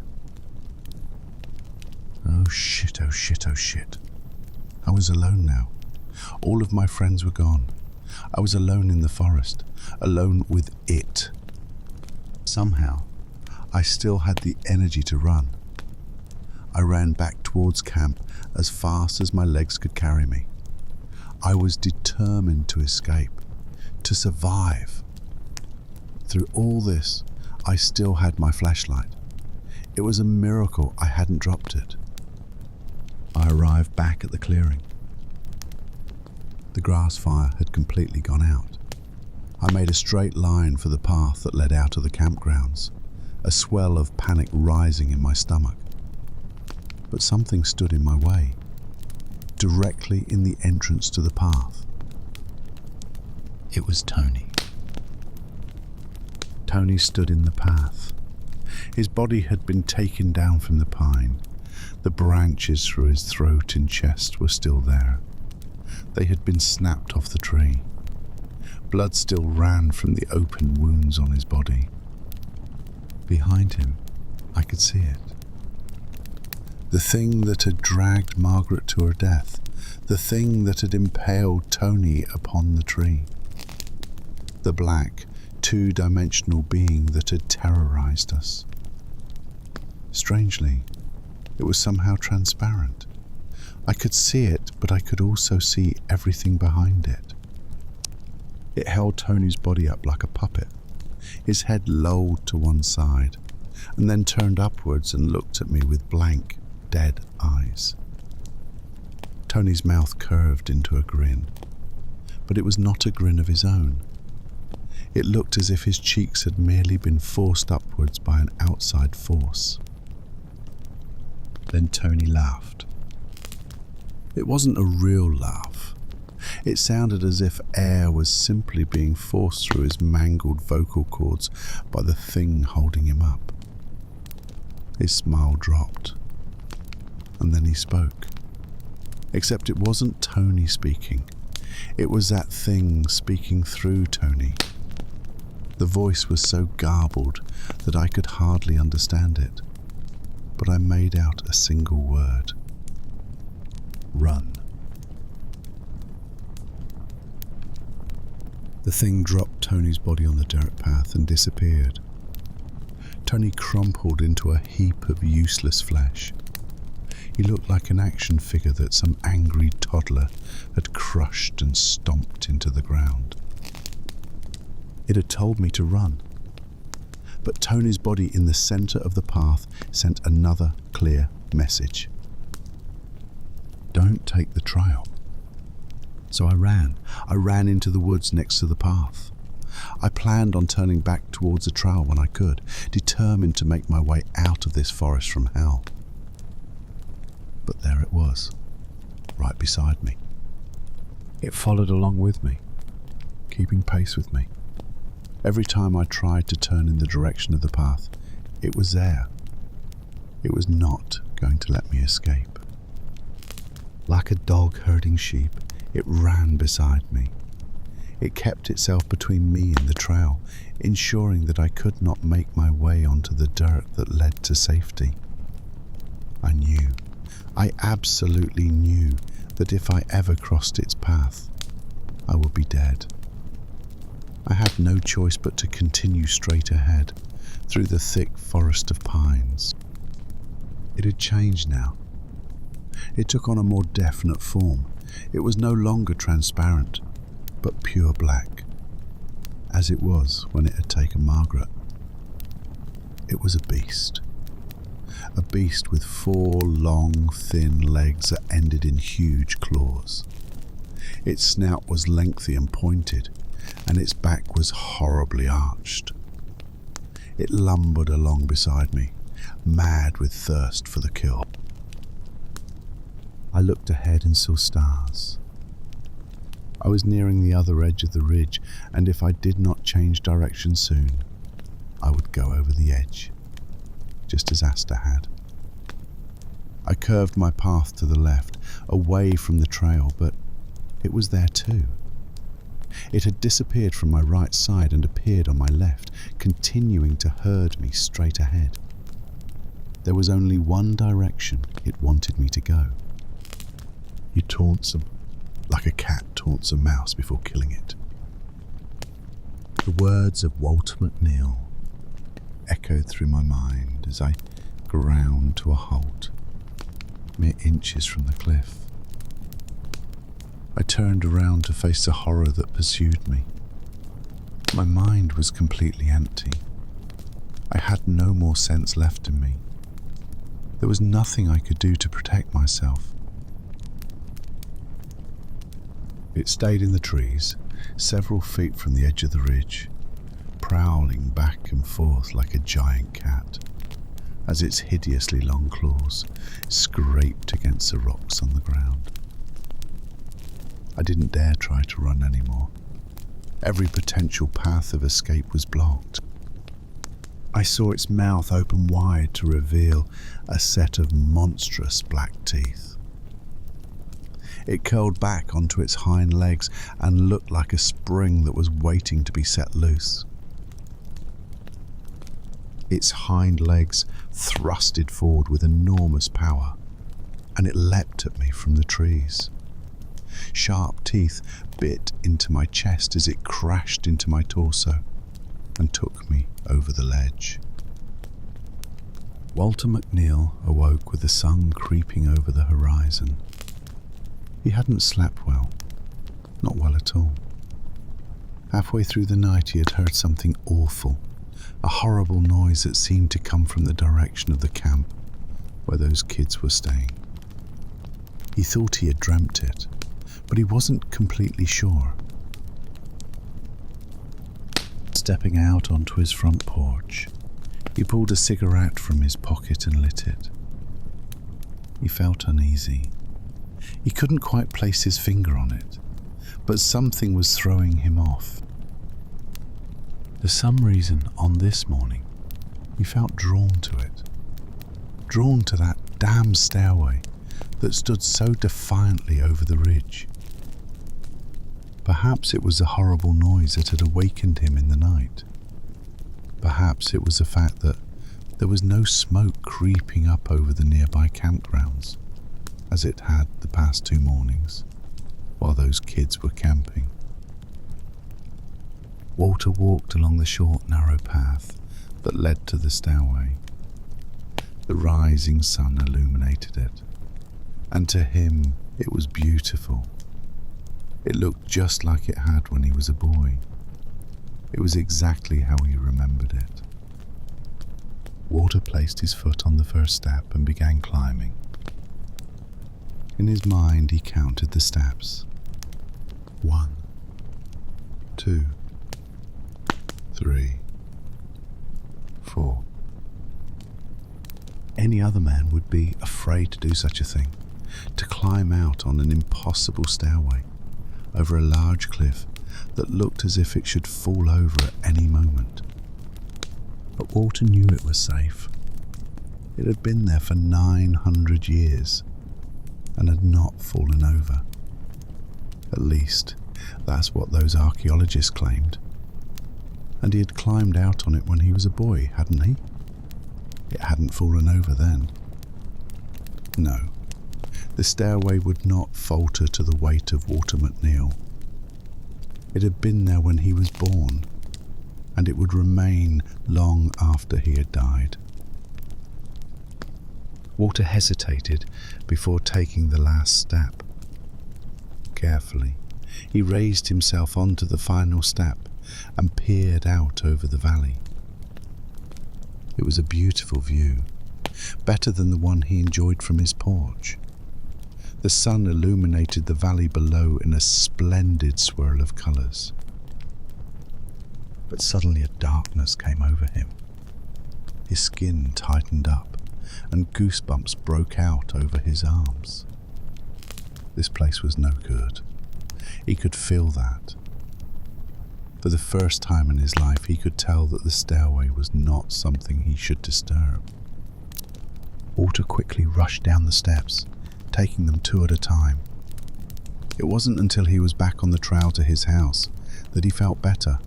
Oh shit, oh shit, oh shit. I was alone now. All of my friends were gone. I was alone in the forest, alone with it. Somehow, I still had the energy to run. I ran back towards camp as fast as my legs could carry me. I was determined to escape, to survive. Through all this, I still had my flashlight. It was a miracle I hadn't dropped it. I arrived back at the clearing. The grass fire had completely gone out. I made a straight line for the path that led out of the campgrounds, a swell of panic rising in my stomach. But something stood in my way, directly in the entrance to the path. It was Tony. Tony stood in the path. His body had been taken down from the pine. The branches through his throat and chest were still there. They had been snapped off the tree. Blood still ran from the open wounds on his body. Behind him, I could see it. The thing that had dragged Margaret to her death. The thing that had impaled Tony upon the tree. The black, two-dimensional being that had terrorized us. Strangely, it was somehow transparent. I could see it, but I could also see everything behind it. It held Tony's body up like a puppet. His head lolled to one side, and then turned upwards and looked at me with blank, dead eyes. Tony's mouth curved into a grin, but it was not a grin of his own. It looked as if his cheeks had merely been forced upwards by an outside force. Then Tony laughed. It wasn't a real laugh. It sounded as if air was simply being forced through his mangled vocal cords by the thing holding him up. His smile dropped, and then he spoke. Except it wasn't Tony speaking. It was that thing speaking through Tony. The voice was so garbled that I could hardly understand it, but I made out a single word. Run. The thing dropped Tony's body on the dirt path and disappeared. Tony crumpled into a heap of useless flesh. He looked like an action figure that some angry toddler had crushed and stomped into the ground. It had told me to run, but Tony's body in the centre of the path sent another clear message. Don't take the trail. So I ran. I ran into the woods next to the path. I planned on turning back towards the trail when I could, determined to make my way out of this forest from hell. But there it was, right beside me. It followed along with me, keeping pace with me. Every time I tried to turn in the direction of the path, it was there. It was not going to let me escape. Like a dog herding sheep, it ran beside me. It kept itself between me and the trail, ensuring that I could not make my way onto the dirt that led to safety. I absolutely knew that if I ever crossed its path, I would be dead. I had no choice but to continue straight ahead through the thick forest of pines. It had changed now. It took on a more definite form. It was no longer transparent, but pure black, as it was when it had taken Margaret. It was a beast with 4 long, thin legs that ended in huge claws. Its snout was lengthy and pointed, and its back was horribly arched. It lumbered along beside me, mad with thirst for the kill. I looked ahead and saw stars. I was nearing the other edge of the ridge, and if I did not change direction soon, I would go over the edge, just as Asta had. I curved my path to the left, away from the trail, but it was there too. It had disappeared from my right side and appeared on my left, continuing to herd me straight ahead. There was only one direction it wanted me to go. He taunts them like a cat taunts a mouse before killing it. The words of Walter McNeil echoed through my mind as I ground to a halt, mere inches from the cliff. I turned around to face the horror that pursued me. My mind was completely empty. I had no more sense left in me. There was nothing I could do to protect myself. It stayed in the trees, several feet from the edge of the ridge, prowling back and forth like a giant cat, as its hideously long claws scraped against the rocks on the ground. I didn't dare try to run anymore. Every potential path of escape was blocked. I saw its mouth open wide to reveal a set of monstrous black teeth. It curled back onto its hind legs and looked like a spring that was waiting to be set loose. Its hind legs thrusted forward with enormous power, and it leapt at me from the trees. Sharp teeth bit into my chest as it crashed into my torso and took me over the ledge. Walter McNeil awoke with the sun creeping over the horizon. He hadn't slept well, not well at all. Halfway through the night he had heard something awful, a horrible noise that seemed to come from the direction of the camp where those kids were staying. He thought he had dreamt it, but he wasn't completely sure. Stepping out onto his front porch, he pulled a cigarette from his pocket and lit it. He felt uneasy. He couldn't quite place his finger on it, but something was throwing him off. For some reason, on this morning, he felt drawn to it. Drawn to that damn stairway that stood so defiantly over the ridge. Perhaps it was the horrible noise that had awakened him in the night. Perhaps it was the fact that there was no smoke creeping up over the nearby campgrounds, as it had the past 2 mornings, while those kids were camping. Walter walked along the short, narrow path that led to the stairway. The rising sun illuminated it, and to him it was beautiful. It looked just like it had when he was a boy. It was exactly how he remembered it. Walter placed his foot on the first step and began climbing. In his mind, he counted the steps. 1, 2, 3, 4. Any other man would be afraid to do such a thing, to climb out on an impossible stairway over a large cliff that looked as if it should fall over at any moment. But Walter knew it was safe. It had been there for 900 years and had not fallen over. At least, that's what those archaeologists claimed. And he had climbed out on it when he was a boy, hadn't he? It hadn't fallen over then. No, the stairway would not falter to the weight of Walter McNeil. It had been there when he was born, and it would remain long after he had died. Walter hesitated before taking the last step. Carefully, he raised himself onto the final step and peered out over the valley. It was a beautiful view, better than the one he enjoyed from his porch. The sun illuminated the valley below in a splendid swirl of colours. But suddenly a darkness came over him. His skin tightened up, and goosebumps broke out over his arms. This place was no good. He could feel that. For the first time in his life, he could tell that the stairway was not something he should disturb. Walter quickly rushed down the steps, taking them 2 at a time. It wasn't until he was back on the trail to his house that he felt better.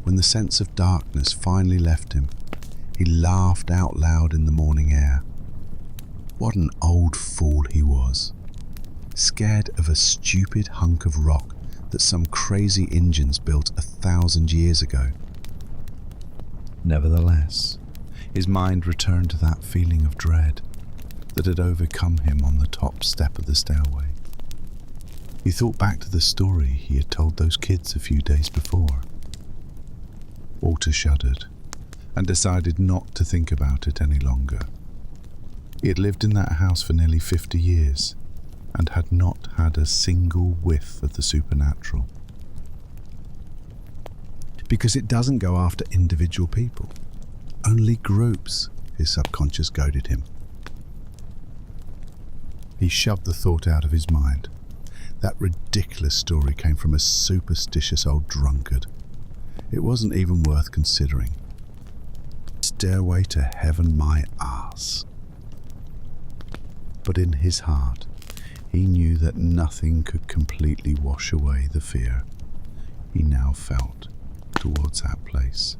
When the sense of darkness finally left him, he laughed out loud in the morning air. What an old fool he was, scared of a stupid hunk of rock that some crazy Indians built 1,000 years ago. Nevertheless, his mind returned to that feeling of dread that had overcome him on the top step of the stairway. He thought back to the story he had told those kids a few days before. Walter shuddered and decided not to think about it any longer. He had lived in that house for nearly 50 years and had not had a single whiff of the supernatural. Because it doesn't go after individual people, only groups, his subconscious goaded him. He shoved the thought out of his mind. That ridiculous story came from a superstitious old drunkard. It wasn't even worth considering. Stairway to heaven, my ass. But in his heart, he knew that nothing could completely wash away the fear he now felt towards that place.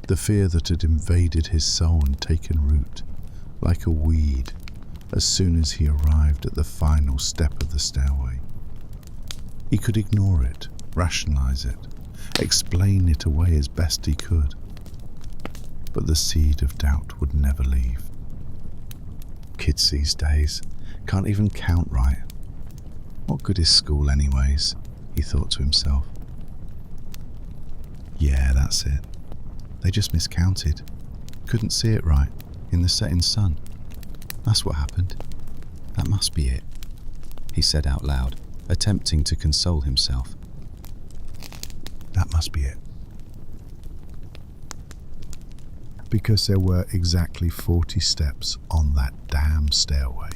The fear that had invaded his soul and taken root, like a weed, as soon as he arrived at the final step of the stairway. He could ignore it, rationalize it, explain it away as best he could. But the seed of doubt would never leave. Kids these days can't even count right. What good is school anyways, he thought to himself. Yeah, that's it. They just miscounted. Couldn't see it right in the setting sun. That's what happened. That must be it, he said out loud, attempting to console himself. That must be it. Because there were exactly 40 steps on that damn stairway.